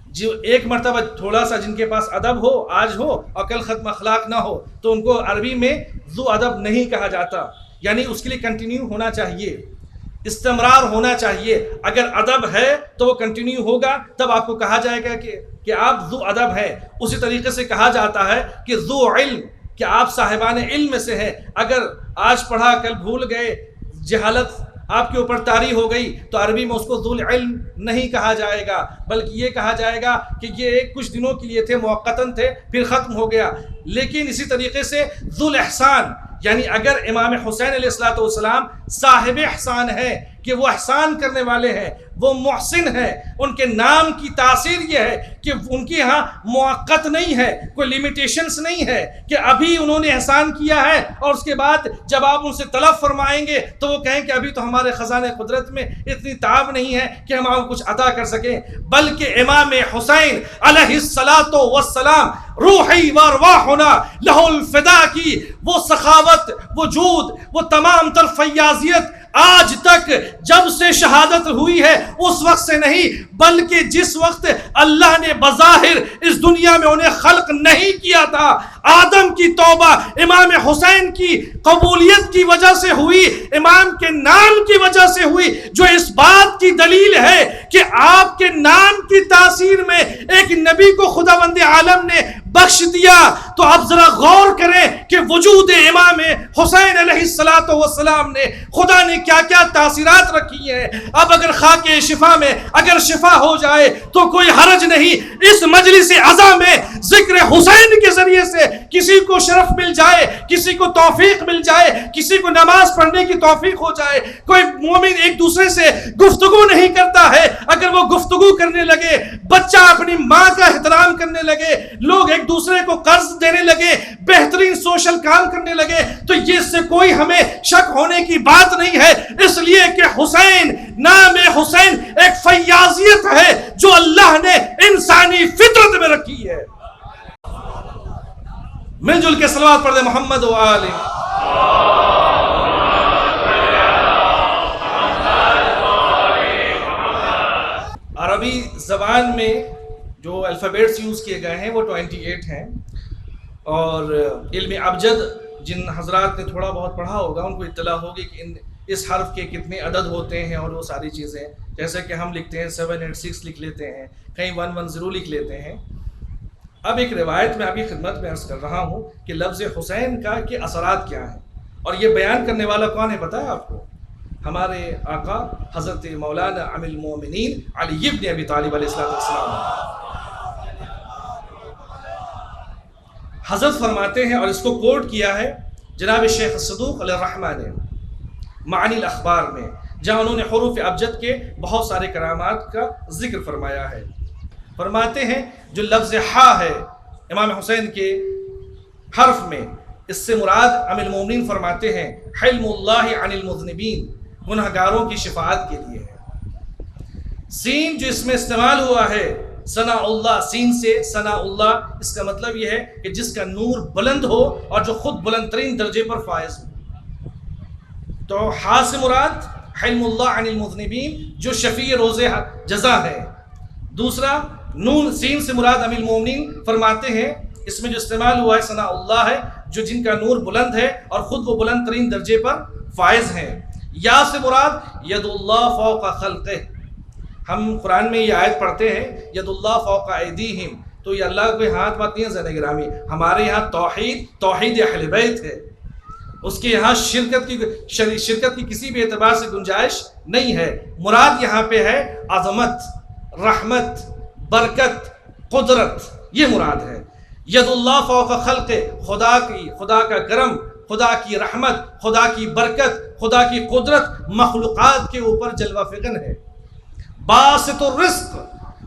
جو ایک مرتبہ تھوڑا سا جن کے پاس ادب ہو آج ہو اور کل ختم اخلاق نہ ہو, تو ان کو عربی میں ذو ادب نہیں کہا جاتا. یعنی اس کے لیے کنٹینیو ہونا چاہیے, استمرار ہونا چاہیے. اگر ادب ہے تو وہ کنٹینیو ہوگا, تب آپ کو کہا جائے گا کہ آپ ذو ادب ہیں. اسی طریقے سے کہا جاتا ہے کہ ذو علم, کہ آپ صاحبان علم میں سے ہیں. اگر آج پڑھا کل بھول گئے, جہالت آپ کے اوپر طاری ہو گئی, تو عربی میں اس کو ذو العلم نہیں کہا جائے گا, بلکہ یہ کہا جائے گا کہ یہ کچھ دنوں کے لیے تھے, موقتاً تھے, پھر ختم ہو گیا. لیکن اسی طریقے سے ذو الاحسان, یعنی اگر امام حسین علیہ السلام صاحب احسان ہے, کہ وہ احسان کرنے والے ہیں, وہ محسن ہیں, ان کے نام کی تاثیر یہ ہے کہ ان کے ہاں موقت نہیں ہے, کوئی لیمیٹیشنز نہیں ہے کہ ابھی انہوں نے احسان کیا ہے اور اس کے بعد جب آپ ان سے طلب فرمائیں گے تو وہ کہیں کہ ابھی تو ہمارے خزانے قدرت میں اتنی تاب نہیں ہے کہ ہم آپ کو کچھ عطا کر سکیں. بلکہ امام حسین علیہ السلام روحی و ارواحنا لہ الفدا کی وہ سخاوت, وہ جود, وہ تمام تر فیاضیت آج تک جب سے شہادت ہوئی ہے اس وقت سے نہیں, بلکہ جس وقت اللہ نے بظاہر اس دنیا میں انہیں خلق نہیں کیا تھا, آدم کی توبہ امام حسین کی قبولیت کی وجہ سے ہوئی, امام کے نام کی وجہ سے ہوئی, جو اس بات کی دلیل ہے کہ آپ کے نام کی تاثیر میں ایک نبی کو خداوند عالم نے بخش دیا. تو اب ذرا غور کریں کہ وجود امام حسین علیہ السلام نے خدا نے کیا کیا تاثیرات رکھی ہیں. اب اگر خاک شفا میں اگر شفا ہو جائے تو کوئی حرج نہیں, اس مجلس عزا میں ذکر حسین کے ذریعے سے کسی کو شرف مل جائے، کسی کو توفیق مل جائے، کسی کو نماز پڑھنے کی توفیق ہو جائے، کوئی مومن ایک دوسرے سے گفتگو نہیں کرتا ہے، اگر وہ گفتگو کرنے لگے، بچہ اپنی ماں کا احترام کرنے لگے، لوگ ایک دوسرے کو قرض دینے لگے، بہترین سوشل کام کرنے لگے، تو یہ اس سے کوئی ہمیں شک ہونے کی بات نہیں ہے، اس لیے کہ حسین، نام حسین ایک فیاضیت ہے جو اللہ نے انسانی فطرت میں رکھی ہے۔ مل جل کے صلوات پڑھ دے محمد و آلہ۔ عربی زبان میں جو الفابیٹس یوز کیے گئے ہیں وہ 28 ہیں، اور علم ابجد جن حضرات نے تھوڑا بہت پڑھا ہوگا ان کو اطلاع ہوگی کہ اس حرف کے کتنے عدد ہوتے ہیں اور وہ ساری چیزیں، جیسے کہ ہم لکھتے ہیں 786 لکھ لیتے ہیں، کہیں 110 لکھ لیتے ہیں۔ اب ایک روایت میں ابھی خدمت میں عرض کر رہا ہوں کہ لفظ حسین کا کہ اثرات کیا ہیں، اور یہ بیان کرنے والا کون ہے پتہ ہے آپ کو؟ ہمارے آقا حضرت مولانا امیر المومنین علی ابن ابی طالب علیہ السلام۔ حضرت فرماتے ہیں، اور اس کو کوٹ کیا ہے جناب شیخ صدوق علیہ الرحمہ نے معانی الاخبار میں، جہاں انہوں نے حروف ابجد کے بہت سارے کرامات کا ذکر فرمایا ہے۔ فرماتے ہیں جو لفظ ہا ہے امام حسین کے حرف میں، اس سے مراد امیر المومنین فرماتے ہیں حلم اللہ عن المذنبین، گنہگاروں کی شفاعت کے لیے ہے۔ سین جو اس میں استعمال ہوا ہے ثناء اللہ، سین سے ثناء اللہ، اس کا مطلب یہ ہے کہ جس کا نور بلند ہو اور جو خود بلند ترین درجے پر فائز ہو۔ تو ہا سے مراد حلم اللہ عن المذنبین جو شفیع روز جزا ہے۔ دوسرا نون سین سے مراد امیر المومنین فرماتے ہیں اس میں جو استعمال ہوا ہے ثناء اللہ ہے جو جن کا نور بلند ہے اور خود وہ بلند ترین درجے پر فائز ہیں۔ یا سے مراد ید اللہ فوق خلقہ، ہم قرآن میں یہ آیت پڑھتے ہیں ید اللہ فوق ایدیہم، تو یہ اللہ کا کوئی ہاتھ بات نہیں ہے زین گرامی، ہمارے یہاں توحید اہل بیت ہے، اس کے یہاں شرکت کی کسی بھی اعتبار سے گنجائش نہیں ہے۔ مراد یہاں پہ ہے عظمت، رحمت، برکت، قدرت، یہ مراد ہے۔ ید اللہ فوق خلق، خدا کا کرم، خدا کی رحمت، خدا کی برکت، خدا کی قدرت مخلوقات کے اوپر جلوہ فکن ہے۔ باسط الرزق،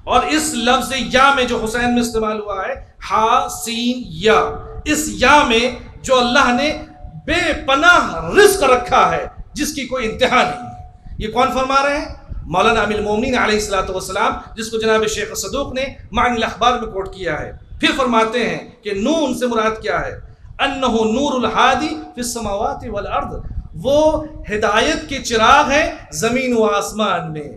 اور اس لفظ یا میں جو حسین میں استعمال ہوا ہے ہا سین یا، اس یا میں جو اللہ نے بے پناہ رزق رکھا ہے جس کی کوئی انتہا نہیں ہے۔ یہ کون فرما رہے ہیں؟ مولانا امیر المومنین علیہ السلام، جس کو جناب شیخ صدوق نے معانی الاخبار میں کوٹ کیا ہے۔ پھر فرماتے ہیں کہ نون سے مراد کیا ہے؟ انہ نور الہادی فی السماوات والارض، وہ ہدایت کے چراغ ہے زمین و آسمان میں۔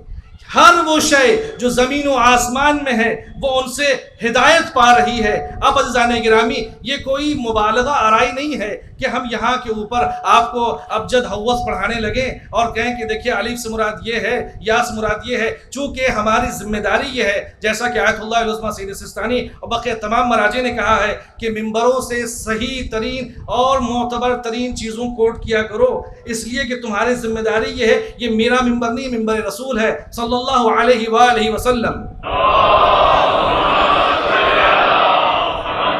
ہر وہ شے جو زمین و آسمان میں ہے وہ ان سے ہدایت پا رہی ہے۔ اب عزیزان گرامی یہ کوئی مبالغہ آرائی نہیں ہے کہ ہم یہاں کے اوپر آپ کو ابجد حوث پڑھانے لگیں اور کہیں کہ دیکھیے الف سے مراد یہ ہے، یا سے مراد یہ ہے، چونکہ ہماری ذمہ داری یہ ہے، جیسا کہ آیت اللہ العظمیٰ سید سستانی اور بقیہ تمام مراجع نے کہا ہے کہ ممبروں سے صحیح ترین اور معتبر ترین چیزوں کوٹ کیا کرو، اس لیے کہ تمہاری ذمہ داری یہ ہے، یہ میرا ممبر نہیں، ممبر رسول ہے صلی اللہ علیہ وآلہ وسلم۔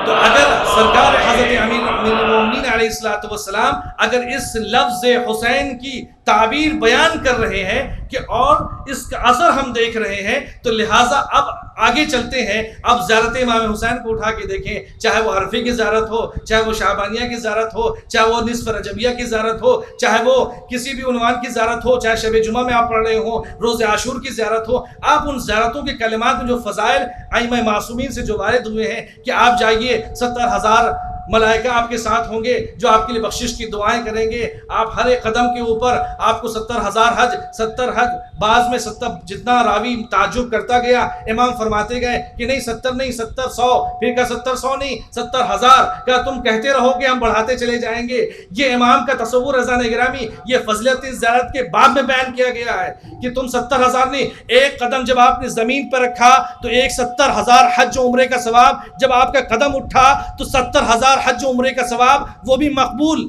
تو اگر سرکار حضرت امیر المومنین علیہ السلام اگر اس لفظ حسین کی تعبیر بیان کر رہے ہیں کہ اور اس کا اثر ہم دیکھ رہے ہیں، تو لہٰذا اب آگے چلتے ہیں۔ اب زیارت امام حسین کو اٹھا کے دیکھیں، چاہے وہ عرفے کی زیارت ہو، چاہے وہ شعبانیہ کی زیارت ہو، چاہے وہ نصف رجبیہ کی زیارت ہو، چاہے وہ کسی بھی عنوان کی زیارت ہو، چاہے شب جمعہ میں آپ پڑھ رہے ہوں، روز عاشور کی زیارت ہو، آپ ان زیارتوں کے کلمات میں جو فضائل ائمہ معصومین سے جو وارد ہوئے ہیں کہ آپ جائیے 70,000 ملائکہ آپ کے ساتھ ہوں گے جو آپ کے لیے بخشش کی دعائیں کریں گے، آپ ہر ایک قدم کے اوپر آپ کو 70,000 حج، 70 حج، بعض میں 70، جتنا راوی تعجب کرتا گیا امام فرماتے گئے کہ نہیں 70 نہیں 70 100، پھر کہا 70 100 نہیں 70,000، کہا تم کہتے رہو گے ہم بڑھاتے چلے جائیں گے۔ یہ امام کا تصور رضان گرامی یہ فضیلت زیارت کے بعد میں بیان کیا گیا ہے کہ تم 70,000 نہیں، ایک قدم جب آپ نے زمین پر رکھا تو ایک 70,000 حج و عمرے کا ثواب، جب آپ کا قدم اٹھا تو 70,000 حج و عمرے کا ثواب وہ بھی مقبول۔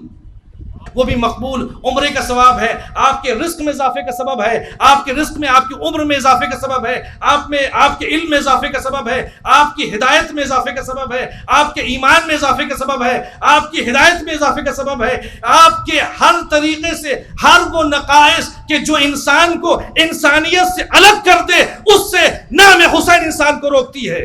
وہ بھی مقبول. عمرے کا ثواب ہے, آپ کے رزق میں اضافے کا سبب ہے, آپ کے رزق میں آپ کی عمر میں اضافے کا سبب ہے, آپ کے علم میں اضافے کا سبب ہے, آپ کی ہدایت میں اضافے کا سبب ہے, آپ کے ایمان میں اضافے کا سبب ہے, آپ کی ہدایت میں اضافے کا سبب ہے, آپ کے ہر طریقے سے ہر وہ نقائص کہ جو انسان کو انسانیت سے الگ کر دے, اس سے نام حسین انسان کو روکتی ہے.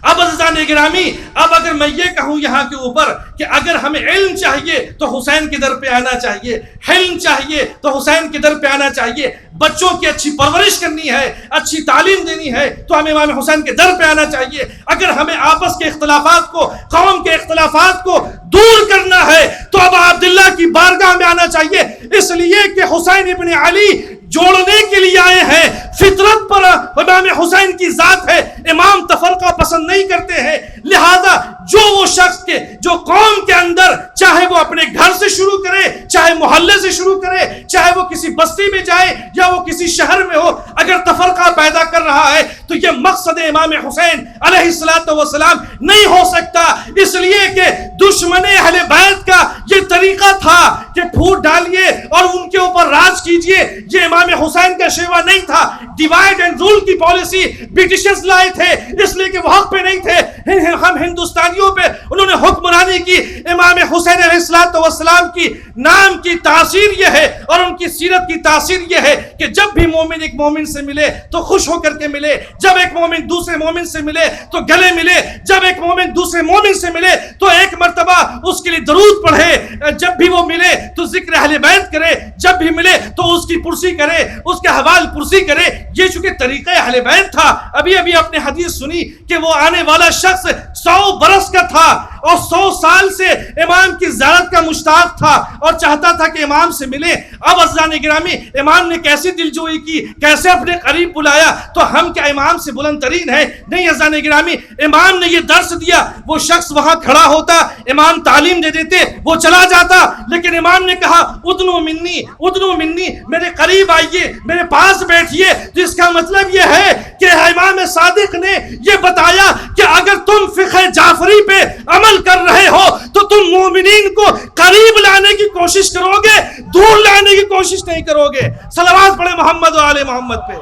اب عزیزان گرامی, اب اگر میں یہ کہوں یہاں کے اوپر کہ اگر ہمیں علم چاہیے تو حسین کے در پہ آنا چاہیے, حلم چاہیے تو حسین کے در پہ آنا چاہیے, بچوں کی اچھی پرورش کرنی ہے, اچھی تعلیم دینی ہے تو ہمیں امام حسین کے در پہ آنا چاہیے. اگر ہمیں آپس کے اختلافات کو, قوم کے اختلافات کو دور کرنا ہے تو اب عبداللہ کی بارگاہ میں آنا چاہیے, اس لیے کہ حسین ابن علی جوڑنے کے لیے آئے ہیں. فطرت پر امام حسین کی ذات ہے, امام تفرقہ پسند نہیں کرتے ہیں. لہذا وہ شخص کے جو قوم کے اندر, چاہے وہ اپنے گھر سے شروع کرے, چاہے محلے سے شروع کرے, چاہے وہ کسی بستی میں جائے یا وہ کسی شہر میں ہو, اگر تفرقہ پیدا کر رہا ہے تو یہ مقصد امام حسین علیہ السلام نہیں ہو سکتا. اس لیے کہ دشمن اہل بیت کا یہ طریقہ تھا کہ پھوٹ ڈالیے اور ان کے اوپر راج کیجئے, یہ امام حسین کا شیوا نہیں تھا. ڈیوائیڈ اینڈ رول کی پالیسی برٹشرز لائے تھے, اس لیے کہ وہ حق پہ نہیں تھے, ہم ہندوستانیوں پہ انہوں نے حکمرانی کی. امام حسین علیہ السلام کی نام کی تاثیر یہ ہے اور ان کی سیرت کی تاثیر یہ ہے کہ جب بھی مومن ایک مومن سے ملے تو خوش ہو کر کے ملے, جب ایک مومن دوسرے مومن سے ملے تو گلے ملے, جب ایک مومن دوسرے مومن سے ملے تو ایک مرتبہ اس کے لیے درود پڑھے, جب بھی وہ ملے تو ذکر اہل بیت کرے, جب بھی ملے تو اس کی پرسی کرے, اس کے حوال پرسی کرے. یہ چونکہ طریقہ اہل بیت تھا. ابھی آپ نے حدیث سنی کہ وہ آنے والا شخص 100 برس کا تھا اور 100 سال سے امام کی زیارت کا مشتاق تھا اور چاہتا تھا کہ امام سے ملے. اب عزیزان گرامی, امام نے کیسی دلجوئی کی, کیسے اپنے قریب بلایا, تو ہم کیا امام سے بلند ترین ہے؟ نہیں عزیزان گرامی, امام نے یہ درس دیا, وہ شخص وہاں کھڑا ہوتا, امام تعلیم دے دیتے, وہ چلا جاتا, لیکن امام نے کہا ادنو منی, میرے قریب آئیے, میرے پاس بیٹھیے. تو اس کا مطلب یہ ہے کہ امام صادق نے یہ بتایا کہ اگر تم فقہ جعفری پہ عمل کر رہے ہو تو تم مومنین کو قریب لانے کی کوشش کرو گے, دور لانے کی کوشش نہیں کرو گے. صلوات پڑھے محمد و آل محمد پہ.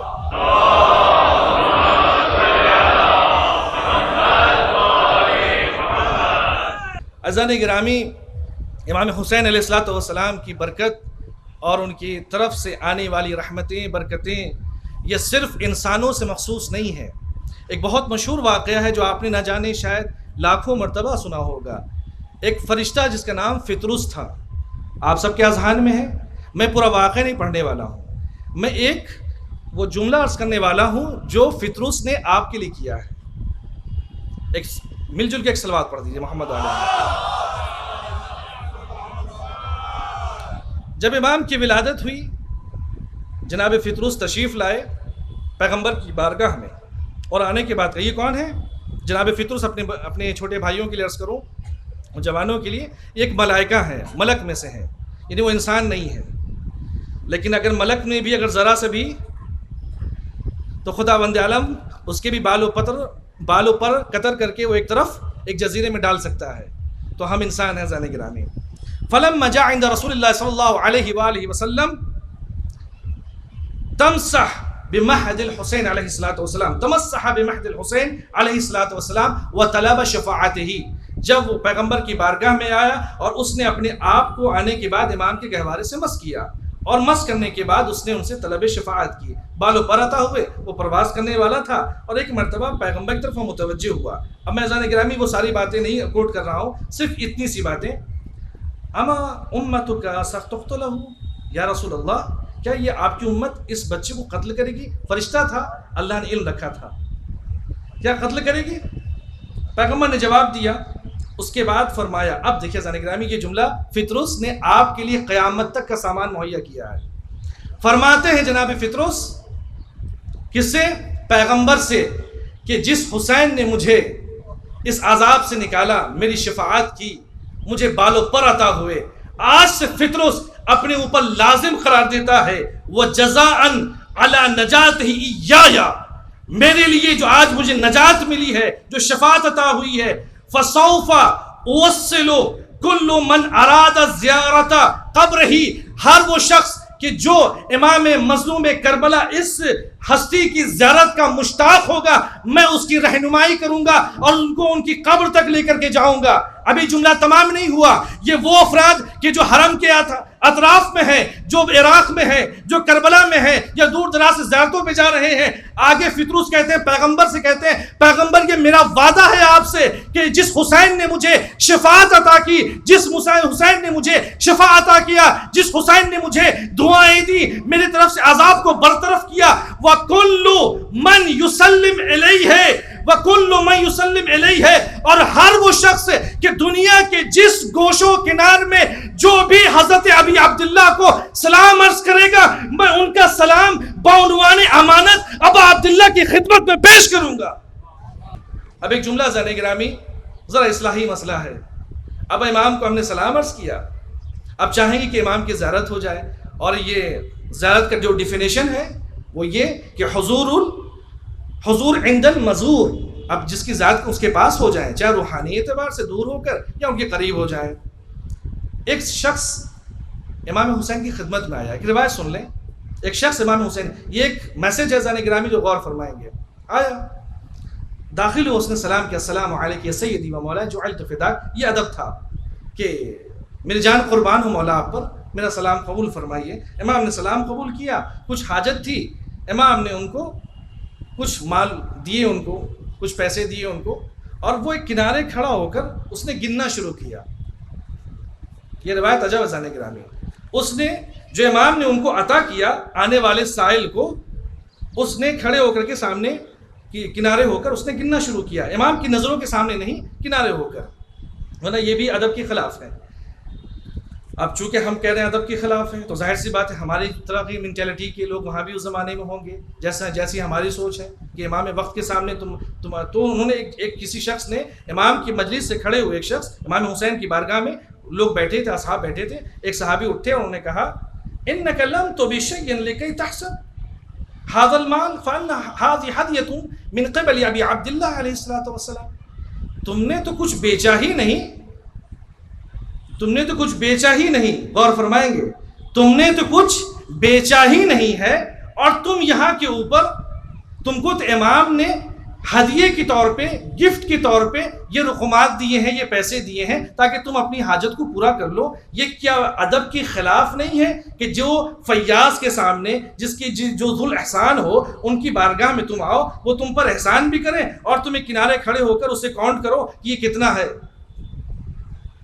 عزیزان گرامی, امام حسین علیہ السلام کی برکت اور ان کی طرف سے آنے والی رحمتیں, برکتیں, یہ صرف انسانوں سے مخصوص نہیں ہے. ایک بہت مشہور واقعہ ہے جو آپ نے نہ جانے شاید لاکھوں مرتبہ سنا ہوگا. ایک فرشتہ جس کا نام فطرس تھا, آپ سب کے اذہان میں ہے. میں پورا واقعہ نہیں پڑھنے والا ہوں, میں ایک وہ جملہ عرض کرنے والا ہوں جو فطرس نے آپ کے لیے کیا ہے. ایک مل جل کے ایک صلوات پڑھ دیجیے محمد علیہ. جب امام کی ولادت ہوئی, جناب فطرس تشریف لائے پیغمبر کی بارگاہ میں, اور آنے کے بعد یہ کون ہے؟ جناب فطرس اپنے چھوٹے بھائیوں کے لیے عرض کروں, جوانوں کے لیے, ایک ملائکہ ہے, ملک میں سے ہے, یعنی وہ انسان نہیں ہے. لیکن اگر ملک میں بھی اگر ذرا سے بھی تو خدا بند عالم اس کے بھی بالوں پر قطر کر کے وہ ایک طرف ایک جزیرے میں ڈال سکتا ہے. تو ہم انسان ہیں زانے گرامی. فلما جاء عند رسول اللہ صلی اللہ علیہ وآلہ وسلم تمسح بمہد الحسین علیہ السلام, تمسح بمہد الحسین علیہ السلام وطلب شفاعتہ. جب وہ پیغمبر کی بارگاہ میں آیا اور اس نے اپنے آپ کو آنے کے بعد امام کے گہوارے سے مس کیا, اور مس کرنے کے بعد اس نے ان سے طلب شفاعت کی. بالوں پر آتا ہوئے وہ پرواز کرنے والا تھا اور ایک مرتبہ پیغمبر کی طرف متوجہ ہوا. اب میں اذان گرامی وہ ساری باتیں نہیں کوٹ کر رہا ہوں, صرف اتنی سی باتیں. اما امتک ستقتلہ, یا رسول اللہ کیا یہ آپ کی امت اس بچے کو قتل کرے گی؟ فرشتہ تھا, اللہ نے علم رکھا تھا, کیا قتل کرے گی؟ پیغمبر نے جواب دیا. اس کے بعد فرمایا, اب دیکھیں اذان گرامی یہ جملہ فطرس نے آپ کے لیے قیامت تک کا سامان مہیا کیا ہے. فرماتے ہیں جناب فطرس کس سے؟ پیغمبر سے, کہ جس حسین نے مجھے اس عذاب سے نکالا, میری شفاعت کی, مجھے بالوں پر عطا ہوئے, آج سے فطرس اپنے اوپر لازم قرار دیتا ہے وَجَزَاءً عَلَى نَجَاتِهِ إِيَّايَ, میرے لیے جو آج مجھے نجات ملی ہے, جو شفاعت عطا ہوئی ہے, فَسَوْفَ أُوَصِّلُ کل من اراد زیارت قبر ہی، ہر وہ شخص کہ جو امام مظلوم کربلا اس ہستی کی زیارت کا مشتاق ہوگا، میں اس کی رہنمائی کروں گا اور ان کو ان کی قبر تک لے کر کے جاؤں گا۔ ابھی جملہ تمام نہیں ہوا۔ یہ وہ افراد کہ جو حرم کے اطراف میں ہیں، جو عراق میں ہیں، جو کربلا میں ہیں، یا دور دراز سے زیارتوں پہ جا رہے ہیں، آگے فطروس کہتے ہیں پیغمبر سے کہتے ہیں پیغمبر یہ میرا وعدہ ہے آپ سے کہ جس حسین نے مجھے شفاعت عطا کی، جس حسین نے مجھے شفا عطا کیا، جس حسین نے مجھے دعائیں دی، میری طرف سے عذاب کو برطرف کیا، وَكُلُّ مَنْ يُسَلِّمْ عَلَيْهِ وَكُلُّ مَنْ يُسَلِّمْ عَلَيْهِ، اور ہر وہ شخص کہ دنیا کے جس گوشو کنار میں جو بھی حضرت ابی عبداللہ کو سلام عرض کرے گا، میں ان کا سلام بعنوان امانت ابا عبداللہ کی خدمت میں پیش کروں گا۔ اب ایک جملہ زین گرامی، ذرا اصلاحی مسئلہ ہے۔ اب امام کو ہم نے سلام عرض کیا، اب چاہیں گے کہ امام کی زیارت ہو جائے، اور یہ زیارت کا جو ڈیفینیشن ہے وہ یہ کہ حضور عند المزور، اب جس کی ذات اس کے پاس ہو جائیں، چاہے روحانی اعتبار سے دور ہو کر یا ان کے قریب ہو جائیں۔ ایک شخص امام حسین کی خدمت میں آیا، ایک روایت سن لیں۔ ایک شخص امام حسین، یہ ایک میسج ہے زین گرامی جو غور فرمائیں گے۔ آیا، داخل ہو، اس نے سلام کیا، السلام علیک یا سیدی و مولا جعلت فداک۔ یہ ادب تھا کہ میری جان قربان ہو مولا آپ پر، میرا سلام قبول فرمائیے۔ امام نے سلام قبول کیا، کچھ حاجت تھی، امام نے ان کو کچھ مال دیے، ان کو کچھ پیسے دیے ان کو، اور وہ ایک کنارے کھڑا ہو کر اس نے گننا شروع کیا۔ یہ روایت عجب زین گرامی، اس نے جو امام نے ان کو عطا کیا آنے والے سائل کو، اس نے کھڑے ہو کر کے سامنے کنارے ہو کر اس نے گننا شروع کیا، امام کی نظروں کے سامنے نہیں، کنارے ہو کر، ورنہ یہ بھی ادب کے خلاف ہے۔ اب چونکہ ہم کہہ رہے ہیں ادب کے خلاف ہے، تو ظاہر سی بات ہے ہماری طرح کی مینٹیلٹی کے لوگ وہاں بھی اس زمانے میں ہوں گے جیسی ہماری سوچ ہے کہ امام وقت کے سامنے تو انہوں نے ایک کسی شخص نے امام کی مجلس سے کھڑے ہوئے، ایک شخص امام حسین کی بارگاہ میں لوگ بیٹھے تھے، اصحاب بیٹھے تھے، ایک صحابی اٹھے اور انہوں نے کہا انک لم تبشیء لکی تحسب هذا المال فان هذه هدیۃ من قبل ابی عبداللہ علیہ الصلوۃ والسلام، تم نے تو کچھ بیچا ہی نہیں، تم نے تو کچھ بیچا ہی نہیں، غور فرمائیں گے، تم نے تو کچھ بیچا ہی نہیں ہے، اور تم یہاں کے اوپر تم کو تو امام نے ہدیے کے طور پہ، گفٹ کے طور پہ یہ رقومات دیے ہیں، یہ پیسے دیے ہیں تاکہ تم اپنی حاجت کو پورا کر لو۔ یہ کیا ادب کے خلاف نہیں ہے کہ جو فیاض کے سامنے جس کی جو ذو الاحسان ہو ان کی بارگاہ میں تم آؤ، وہ تم پر احسان بھی کریں اور تمہیں کنارے کھڑے ہو کر اسے کاؤنٹ کرو کہ یہ کتنا ہے۔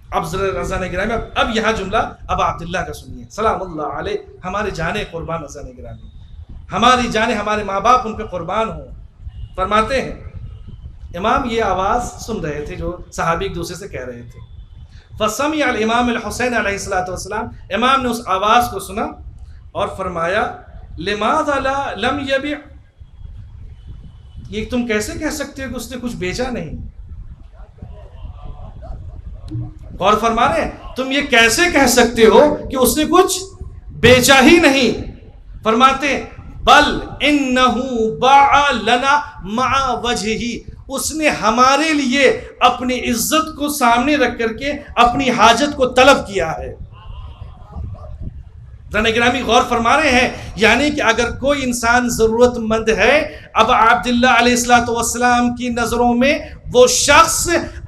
اب رضا نے گرامی، اب یہاں جملہ ابا عبداللہ کا سنیے، سلام اللہ علیہ، ہمارے جانے قربان رضا نے گرامی، ہماری جانے، ہمارے ماں باپ ان پہ قربان ہوں۔ فرماتے ہیں امام یہ آواز سن رہے تھے جو صحابی ایک دوسرے سے کہہ رہے تھے، فسمع الامام الحسین علیہ الصلوۃ والسلام، امام نے اس آواز کو سنا اور فرمایا لماذا لم یبع، یہ تم کیسے کہہ سکتے ہو کہ اس نے کچھ بیچا نہیں؟ غور فرما رہے ہیں، تم یہ کیسے کہہ سکتے ہو کہ اس نے کچھ بیچا ہی نہیں؟ فرماتے بل انہ باع لنا مع وجہہ، اس نے ہمارے لیے اپنی عزت کو سامنے رکھ کر کے اپنی حاجت کو طلب کیا ہے۔ زین گرامی غور فرما رہے ہیں، یعنی کہ اگر کوئی انسان ضرورت مند ہے، اب عبداللہ علیہ الصلوۃ والسلام کی نظروں میں وہ شخص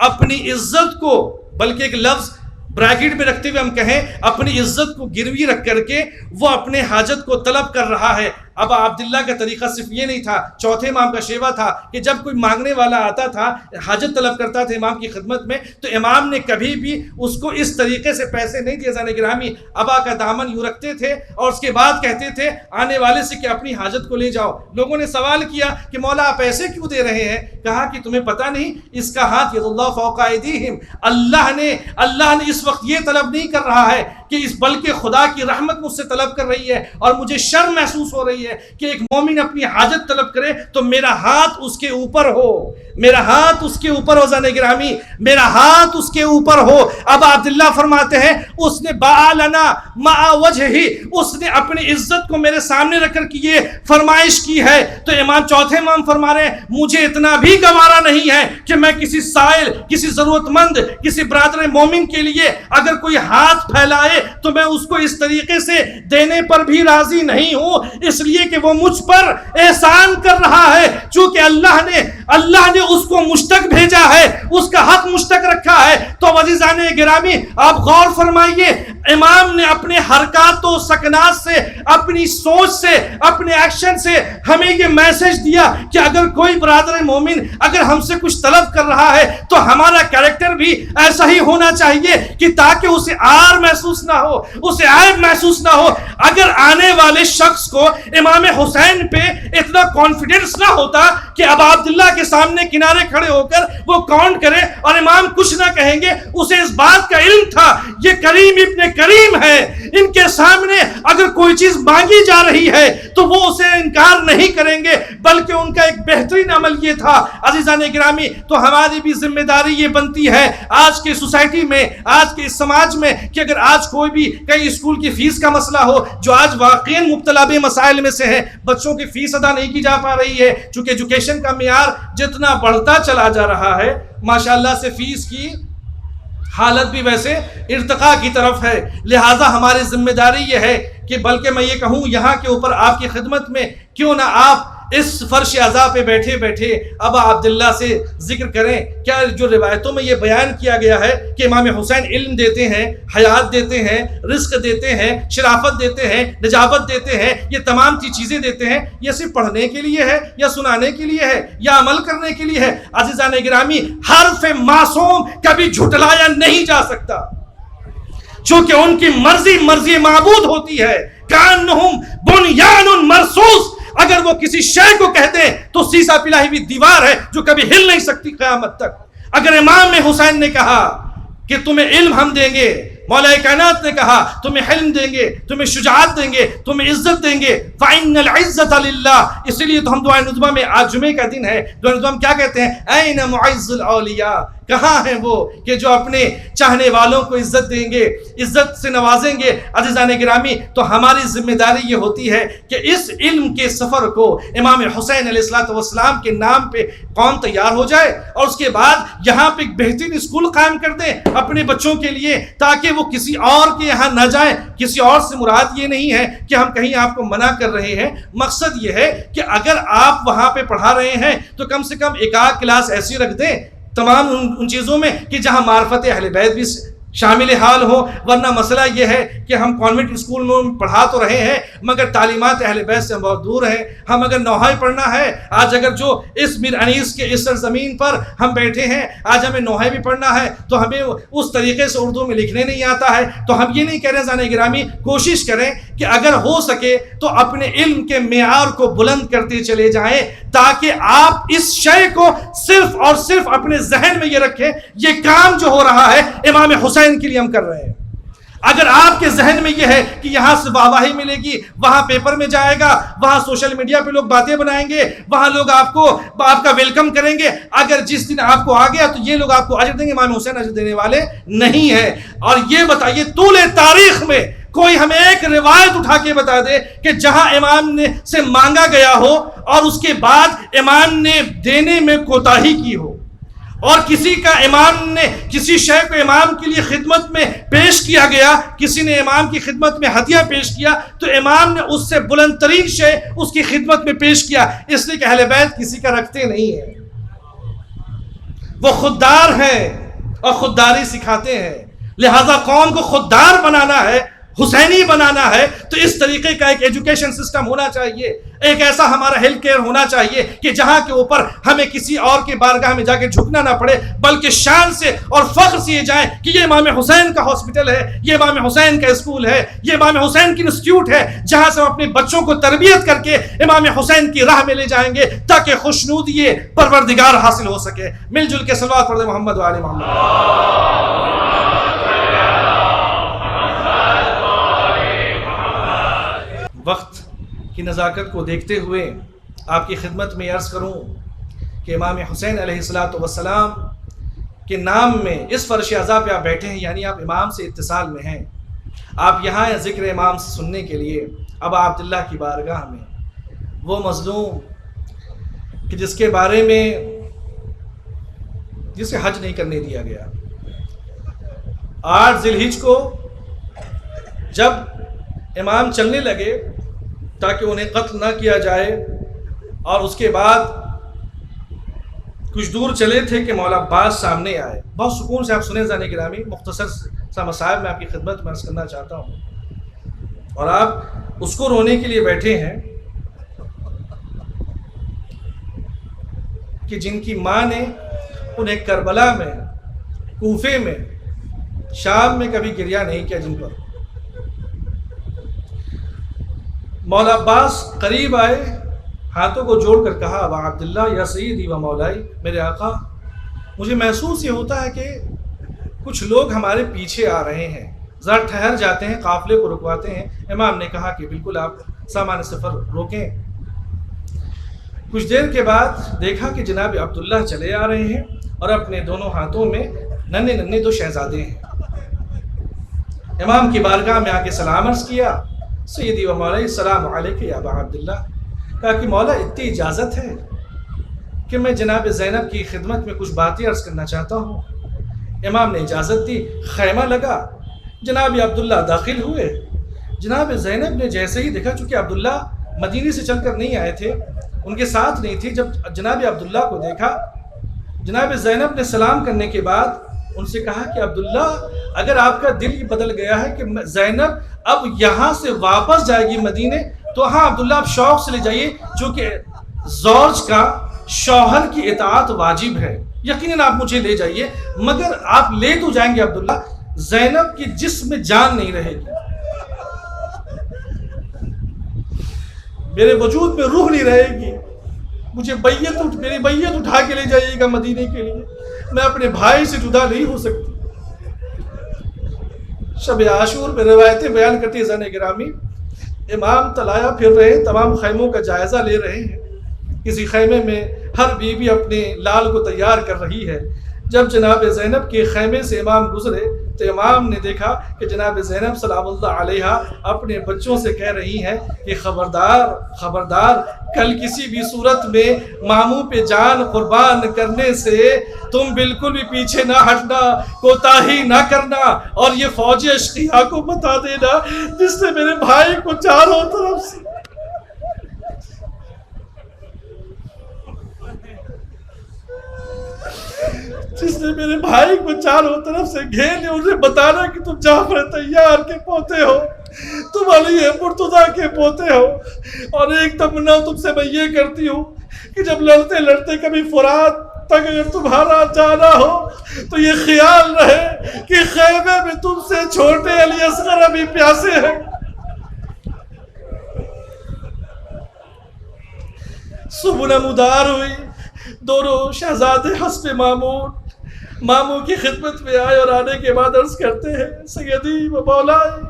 اپنی عزت کو، بلکہ ایک لفظ بریکٹ میں رکھتے ہوئے ہم کہیں اپنی عزت کو گروی رکھ کر کے وہ اپنے حاجت کو طلب کر رہا ہے۔ اب عبداللہ کا طریقہ صرف یہ نہیں تھا، چوتھے امام کا شیوا تھا کہ جب کوئی مانگنے والا آتا تھا، حاجت طلب کرتا تھا امام کی خدمت میں، تو امام نے کبھی بھی اس کو اس طریقے سے پیسے نہیں دیے۔ زین گرامی ابا کا دامن یوں رکھتے تھے اور اس کے بعد کہتے تھے آنے والے سے کہ اپنی حاجت کو لے جاؤ۔ لوگوں نے سوال کیا کہ مولا آپ ایسے کیوں دے رہے ہیں؟ کہا کہ تمہیں پتہ نہیں اس کا ہاتھ ید اللہ فوق ایدیہم، اللہ نے اس وقت یہ طلب نہیں کر رہا ہے کہ اس بلکہ خدا کی رحمت مجھ سے طلب کر رہی ہے اور مجھے شرم محسوس ہو رہی ہے کہ ایک مومن اپنی حاجت طلب کرے تو میرا ہاتھ اس کے اوپر ہو، میرا ہاتھ اس کے اوپر ہو، زن گرامی میرا ہاتھ اس کے اوپر ہو۔ اب عبداللہ فرماتے ہیں اس نے بَعَلَنَا مَعَ وَجْهِ، اس نے اپنی عزت کو میرے سامنے رکھ کر کی یہ فرمائش کی ہے۔ تو چوتھے امام فرما رہے ہیں مجھے اتنا بھی گوارا نہیں ہے کہ میں کسی سائل، کسی ضرورت مند، کسی برادر مومن کے لیے اگر کوئی ہاتھ پھیلائے تو میں اس کو اس طریقے سے دینے پر بھی راضی نہیں ہوں، اس لیے کہ وہ مجھ پر احسان کر رہا ہے، چونکہ اللہ نے اس کو مشتق بھیجا ہے، اس کا حق مشتق رکھا ہے۔ تو عزیزان گرامی آپ غور فرمائیے، امام نے اپنے حرکات و سکنات سے، اپنی سوچ سے، اپنے ایکشن سے ہمیں یہ میسج دیا کہ اگر کوئی برادر مومن اگر ہم سے کچھ طلب کر رہا ہے تو ہمارا کریکٹر بھی ایسا ہی ہونا چاہیے کہ تاکہ اسے عار محسوس نہ ہو، اسے عیب محسوس نہ ہو۔ اگر آنے والے شخص کو امام حسین پہ اتنا کانفیڈنس نہ ہوتا کہ اب عبداللہ کے سامنے کنارے کھڑے ہو کر وہ کاؤنٹ کرے اور امام کچھ نہ کہیں گے، اسے اس بات کا علم تھا یہ کریم ابن کریم ہے، ان کے سامنے اگر کوئی چیز مانگی جا رہی ہے تو وہ اسے انکار نہیں کریں گے، بلکہ ان کا ایک بہترین عمل یہ تھا۔ عزیزان گرامی تو ہماری بھی ذمہ داری یہ بنتی ہے آج کے سوسائٹی میں، آج کے اس سماج میں، کہ اگر آج کوئی بھی کئی اسکول کی فیس کا مسئلہ ہو جو آج واقعی مبتلا مسائل میں سے ہے، بچوں کی فیس ادا نہیں کی جا پا رہی ہے، چونکہ ایجوکیشن کا معیار جتنا بڑھتا چلا جا رہا ہے ماشاءاللہ سے فیس کی حالت بھی ویسے ارتقاء کی طرف ہے، لہٰذا ہماری ذمہ داری یہ ہے کہ بلکہ میں یہ کہوں یہاں کے اوپر آپ کی خدمت میں کیوں نہ آپ اس فرش عزا پہ بیٹھے بیٹھے ابا عبداللہ سے ذکر کریں۔ کیا جو روایتوں میں یہ بیان کیا گیا ہے کہ امام حسین علم دیتے ہیں، حیات دیتے ہیں، رزق دیتے ہیں، شرافت دیتے ہیں، نجابت دیتے ہیں، یہ تمام چیزیں دیتے ہیں، یہ صرف پڑھنے کے لیے ہے یا سنانے کے لیے ہے یا عمل کرنے کے لیے ہے؟ عزیزان گرامی حرف معصوم کبھی جھٹلایا نہیں جا سکتا، چونکہ ان کی مرضی معبود ہوتی ہے۔ کانہم بنیان مرصوص، اگر وہ کسی شے کو کہتے ہیں تو سیسا پلائی ہوئی دیوار ہے جو کبھی ہل نہیں سکتی قیامت تک۔ اگر امام حسین نے کہا کہ تمہیں علم ہم دیں گے، مولا کائنات نے کہا تمہیں حلم دیں گے، تمہیں شجاعت دیں گے، تمہیں عزت دیں گے، فَإِنَّ الْعِزَّةَ لِلَّهِ، اسی لیے تو ہم دعائے ندبہ میں آج جمعے کا دن ہے، دعائے ندبہ میں کیا کہتے ہیں؟ اَيْنَ مُعِزُّ الْأَوْلِيَاء، کہاں ہیں وہ کہ جو اپنے چاہنے والوں کو عزت دیں گے، عزت سے نوازیں گے؟ عزیزان گرامی تو ہماری ذمہ داری یہ ہوتی ہے کہ اس علم کے سفر کو امام حسین علیہ السلام کے نام پہ قوم تیار ہو جائے، اور اس کے بعد یہاں پہ ایک بہترین اسکول قائم کر دیں اپنے بچوں کے لیے، تاکہ وہ کسی اور کے یہاں نہ جائیں۔ کسی اور سے مراد یہ نہیں ہے کہ ہم کہیں آپ کو منع کر رہے ہیں، مقصد یہ ہے کہ اگر آپ وہاں پہ پڑھا رہے ہیں تو کم سے کم ایک آدھ کلاس ایسی رکھ دیں تمام ان چیزوں میں کہ جہاں معرفت اہل بیت بھی شامل حال ہو، ورنہ مسئلہ یہ ہے کہ ہم کانوینٹ اسکول میں پڑھا تو رہے ہیں مگر تعلیمات اہل بیت سے بہت دور ہیں۔ ہم اگر نوحہ پڑھنا ہے، آج اگر جو اس میر انیس کے اس سرزمین پر ہم بیٹھے ہیں، آج ہمیں نوحہ بھی پڑھنا ہے تو ہمیں اس طریقے سے اردو میں لکھنے نہیں آتا ہے، تو ہم یہ نہیں کہہ رہے زانے گرامی، کوشش کریں کہ اگر ہو سکے تو اپنے علم کے معیار کو بلند کرتے چلے جائیں، تاکہ آپ اس شے کو صرف اور صرف اپنے ذہن میں یہ رکھیں یہ کام جو ہو رہا ہے امام حسین کے لیے ہم کر رہے ہیں۔ اگر آپ کے ذہن میں یہ ہے کہ یہاں سے واہواہی ملے گی، وہاں پیپر میں جائے گا، وہاں سوشل میڈیا پہ لوگ باتیں بنائیں گے، وہاں لوگ آپ کا ویلکم کریں گے، اگر جس دن آپ کو آ گیا تو یہ لوگ آپ کو اجر دیں گے، امام حسین اجر دینے والے نہیں ہیں۔ اور یہ بتائیے طول تاریخ میں کوئی ہمیں ایک روایت اٹھا کے بتا دے کہ جہاں امام نے سے مانگا گیا ہو اور اس کے بعد امام نے دینے میں کوتاہی کی ہو، اور کسی کا امام نے کسی شے کو امام کے لیے خدمت میں پیش کیا گیا، کسی نے امام کی خدمت میں ہدیہ پیش کیا تو امام نے اس سے بلند ترین شے اس کی خدمت میں پیش کیا، اس لیے کہ اہل بیت کسی کا رکھتے نہیں ہیں، وہ خوددار ہیں اور خودداری سکھاتے ہیں۔ لہذا قوم کو خوددار بنانا ہے، حسینی بنانا ہے، تو اس طریقے کا ایک ایجوکیشن سسٹم ہونا چاہیے، ایک ایسا ہمارا ہیلتھ کیئر ہونا چاہیے کہ جہاں کے اوپر ہمیں کسی اور کے بارگاہ میں جا کے جھکنا نہ پڑے، بلکہ شان سے اور فخر سے یہ جائیں کہ یہ امام حسین کا ہاسپٹل ہے، یہ امام حسین کا اسکول ہے، یہ امام حسین کی انسٹیٹیوٹ ہے، جہاں سے ہم اپنے بچوں کو تربیت کر کے امام حسین کی راہ میں لے جائیں گے تاکہ خوشنودی پروردگار حاصل ہو سکے۔ مل جل کے صلوات پڑھ دیں محمد و آل محمد۔ وقت کی نزاکت کو دیکھتے ہوئے آپ کی خدمت میں عرض کروں کہ امام حسین علیہ السلام کے نام میں اس فرش عزا پہ آپ بیٹھے ہیں، یعنی آپ امام سے اتصال میں ہیں، آپ یہاں ہیں ذکر امام سے سننے کے لیے۔ اب عبداللہ کی بارگاہ میں وہ مظلوم کہ جس کے بارے میں جسے حج نہیں کرنے دیا گیا، 8 ذی الحجہ کو جب امام چلنے لگے تاکہ انہیں قتل نہ کیا جائے، اور اس کے بعد کچھ دور چلے تھے کہ مولا عباس سامنے آئے۔ بہت سکون سے آپ سنیں زانے گرامی، مختصر سا مسائل میں آپ کی خدمت میں عرض کرنا چاہتا ہوں، اور آپ اس کو رونے کے لیے بیٹھے ہیں کہ جن کی ماں نے انہیں کربلا میں، کوفے میں، شام میں کبھی گریہ نہیں کیا، جن پر مولا عباس قریب آئے، ہاتھوں کو جوڑ کر کہا ابا عبداللہ یا سیدی و مولائی، میرے آقا مجھے محسوس یہ ہوتا ہے کہ کچھ لوگ ہمارے پیچھے آ رہے ہیں، ذرا ٹھہر جاتے ہیں، قافلے کو رکواتے ہیں۔ امام نے کہا کہ بالکل آپ سامان سفر روکیں۔ کچھ دیر کے بعد دیکھا کہ جناب عبداللہ چلے آ رہے ہیں اور اپنے دونوں ہاتھوں میں ننھے ننھے 2 شہزادے ہیں۔ امام کی بارگاہ میں آ کے سلام عرض کیا، سیدی و مولائی السلام علیکم یا ابا عبداللہ۔ کہا کہ مولا اتنی اجازت ہے کہ میں جناب زینب کی خدمت میں کچھ باتیں عرض کرنا چاہتا ہوں۔ امام نے اجازت دی، خیمہ لگا، جناب عبداللہ داخل ہوئے۔ جناب زینب نے جیسے ہی دیکھا، چونکہ عبداللہ مدینے سے چل کر نہیں آئے تھے، ان کے ساتھ نہیں تھی، جب جناب عبداللہ کو دیکھا، جناب زینب نے سلام کرنے کے بعد ان سے کہا کہ عبداللہ اگر آپ کا دل بدل گیا ہے کہ زینب اب یہاں سے واپس جائے گی مدینے، تو ہاں عبداللہ آپ شوق سے لے جائیے، چونکہ زوج کا شوہر کی اطاعت واجب ہے، یقیناً آپ مجھے لے جائیے، مگر آپ لے تو جائیں گے عبداللہ، زینب کی جسم میں جان نہیں رہے گی، میرے وجود میں روح نہیں رہے گی، مجھے میری بیعت اٹھا کے لے جائیے گا مدینے کے لیے، میں اپنے بھائی سے جدا نہیں ہو سکتی۔ شب عاشور میں روایتیں بیان کرتی ہے زن گرامی، امام تلایا پھر رہے ہیں، تمام خیموں کا جائزہ لے رہے ہیں، کسی خیمے میں ہر بیوی اپنے لال کو تیار کر رہی ہے۔ جب جناب زینب کے خیمے سے امام گزرے تو امام نے دیکھا کہ جناب زینب سلام اللہ علیہا اپنے بچوں سے کہہ رہی ہیں کہ خبردار خبردار، کل کسی بھی صورت میں ماموں پہ جان قربان کرنے سے تم بالکل بھی پیچھے نہ ہٹنا، کوتاہی نہ کرنا، اور یہ فوج اشقیاء کو بتا دینا جس نے میرے بھائی کو چاروں طرف سے گھیر لیا، انہیں بتانا کہ تم جعفر طیار کے پوتے ہو، تم علی مرتضیٰ کے پوتے ہو، اور ایک تمنا تم سے میں یہ کرتی ہوں کہ جب لڑتے لڑتے کبھی فرات تک اگر تمہارا جانا ہو تو یہ خیال رہے کہ خیمے میں تم سے چھوٹے علی اصغر ابھی پیاسے ہیں۔ صبح نمودار ہوئی، دونوں شہزادے حسب ماموں کی خدمت میں آئے، اور آنے کے بعد عرض کرتے ہیں سیدی و مولائی،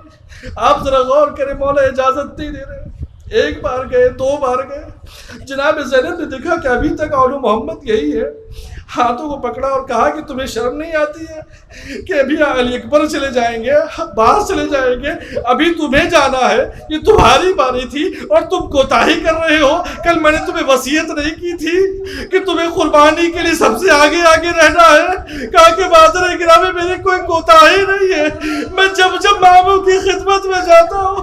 آپ ذرا غور کریں، مولا اجازت نہیں دے رہے، 1 بار گئے، 2 بار گئے، جناب زینب نے دیکھا کہ ابھی تک اولو محمد یہی ہے، ہاتھوں کو پکڑا اور کہا کہ تمہیں شرم نہیں آتی ہے کہ ابھی علی اکبر چلے جائیں گے، باہر چلے جائیں گے، ابھی تمہیں جانا ہے، یہ تمہاری باری تھی اور تم کوتاہی کر رہے ہو، کل میں نے تمہیں وصیت نہیں کی تھی کہ تمہیں قربانی کے لیے سب سے آگے آگے رہنا ہے؟ کہا کہ معذر گرامی میری کوئی کوتاہی نہیں ہے، میں جب ماموں کی خدمت میں جاتا ہوں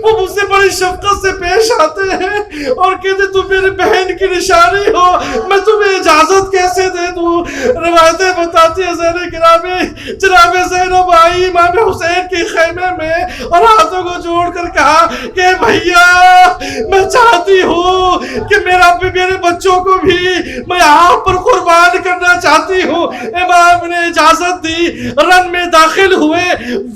وہ مجھ سے بڑی شفقت سے پیش آتے ہیں اور کہتے تم میری بہن کی نشانی ہو، میں تمہیں اجازت کیسے دے دوں؟ روایتیں بتاتی ہیں زین گرامی، جناب زینب آئی امام حسین کے خیمے میں اور ہاتھوں کو جوڑ کر کہا کہ بھیا میں چاہتی ہوں کہ میرے بچوں کو بھی میں آپ پر قربان کرنا چاہتی ہوں. امام نے اجازت دی, رن میں داخل ہوئے,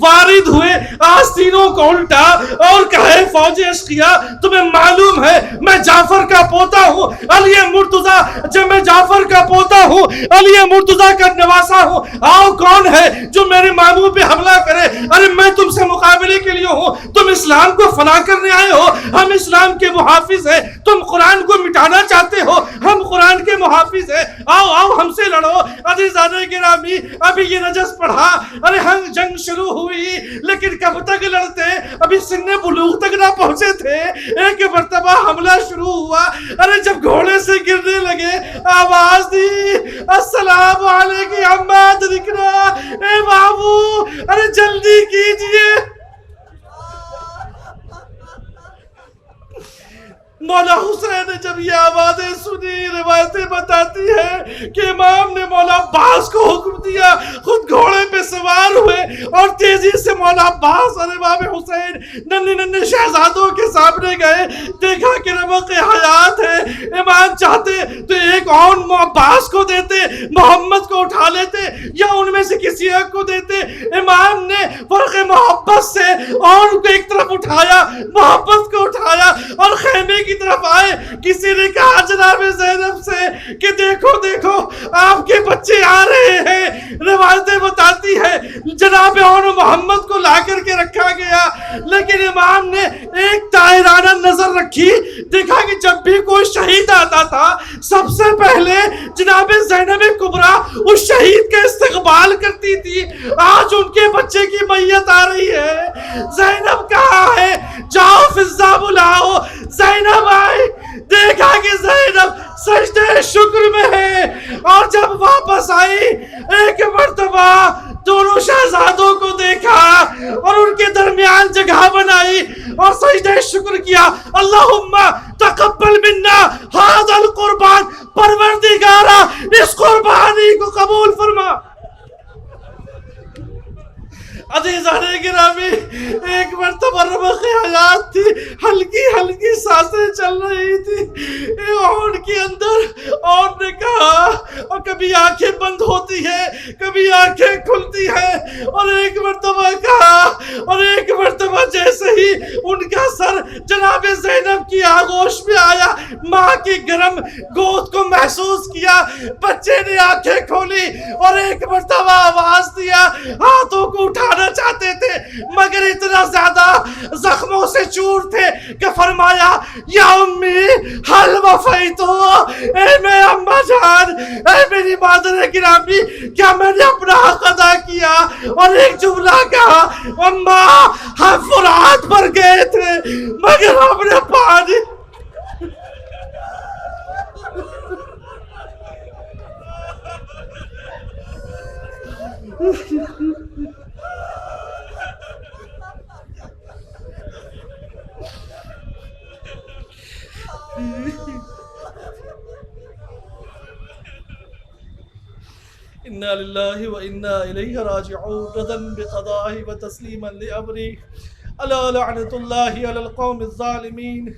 وارد ہوئے, آستینوں کو الٹا اور کہے فوج اشقیا تمہیں معلوم ہے میں جعفر کا پوتا ہوں, علی مرتضیٰ, جب میں جعفر کا پوتا ہوں, علی مرتضیٰ کا نواسا ہوں, آؤ کون ہے جو میرے ماموں پہ حملہ کرے؟ ارے میں تم سے مقابلے کے لیے ہوں, تم اسلام کو فنا کرنے آئے ہو, ہم اسلام کے محافظ ہیں, تم قرآن کو مٹانا چاہتے ہو, ہم قرآن کے محافظ ہیں, آؤ آؤ ہم سے لڑو. عزیزان گرامی ابھی یہ نجس پڑھا, ارے ہم جنگ شروع ہوئی لیکن کب تک لڑتے, ابھی سن بلوغ تک نہ پہنچے تھے. ایک مرتبہ حملہ شروع ہوا, ارے جب گھوڑے سے گرنے لگے آواز دی السلام علیکم اما ادرکنا, اے بابو ارے جلدی کیجئے. مولا حسین نے جب یہ آوازیں سنی, روایتیں بتاتی ہیں کہ امام نے مولا عباس کو حکم دیا, خود گھوڑے پہ سوار ہوئے اور تیزی سے مولا عباس اور امام حسین ننھے ننھے شہزادوں کے سامنے گئے. دیکھا کہ رمق حیات ہے, امام چاہتے تو ایک اون عباس کو دیتے, محمد کو اٹھا لیتے یا ان میں سے کسی ایک کو دیتے. امام نے فرق محبت سے اون کو ایک طرف اٹھایا, محبت کو اٹھایا اور خیمے کی طرف آئے. کسی نے کہا جناب زینب سے کہ دیکھو دیکھو آپ کے بچے آ رہے ہیں. روایتیں بتاتی ہے جناب اون محمد کو لا کر کے رکھا گیا, لیکن امام نے ایک طاہرانہ نظر رکھی. دیکھا کہ جب بھی کوئی شہید آتا تھا سب سے پہلے جناب زینب کبریٰ اس شہید کا استقبال کرتی تھی. آج ان کے بچے کی میت آ رہی ہے, زینب کہاں ہے, جاؤ فضہ بلاؤ. زینب آئی, دیکھا کہ زینب سجدہ شکر میں ہے, اور جب واپس آئی ایک مرتبہ دونوں شہزادوں کو دیکھا اور ان کے درمیان جگہ بنائی اور سجدہ شکر کیا. اللہم تقبل منا ھذا القربان, پروردگارا اس قربانی کو قبول فرما. عزیزان گرامی ایک مرتبہ رمق حیات تھی, ہلکی ہلکی سانسیں چل رہی تھی اون کے اندر. اون نے کہا, اور کبھی آنکھیں بند ہوتی ہے کبھی آنکھیں کھلتی ہے, اور ایک مرتبہ کہا, اور ایک مرتبہ جیسے ہی ان کا سر جناب زینب کی آغوش میں آیا, ماں کی گرم گود کو محسوس کیا, بچے نے آنکھیں کھولی اور ایک مرتبہ آواز دیا. ہاتھوں کو اٹھانا چاہتے تھے مگر اتنا زیادہ زخموں سے چور تھے کہ فرمایا یا امی حل وفیتو, اے میں اماں جان, اے میری مادر گرامی کیا میں نے اپنا حق ادا کیا؟ اور ایک جملہ کہا, اماں ہم فرات پر گئے تھے مگر ہم نے پانی. انا للہ و انا الیہ راجعون, رضا بقضائہ و تسلیما لامرہ, الا لعنۃ اللہ علی القوم الظالمین.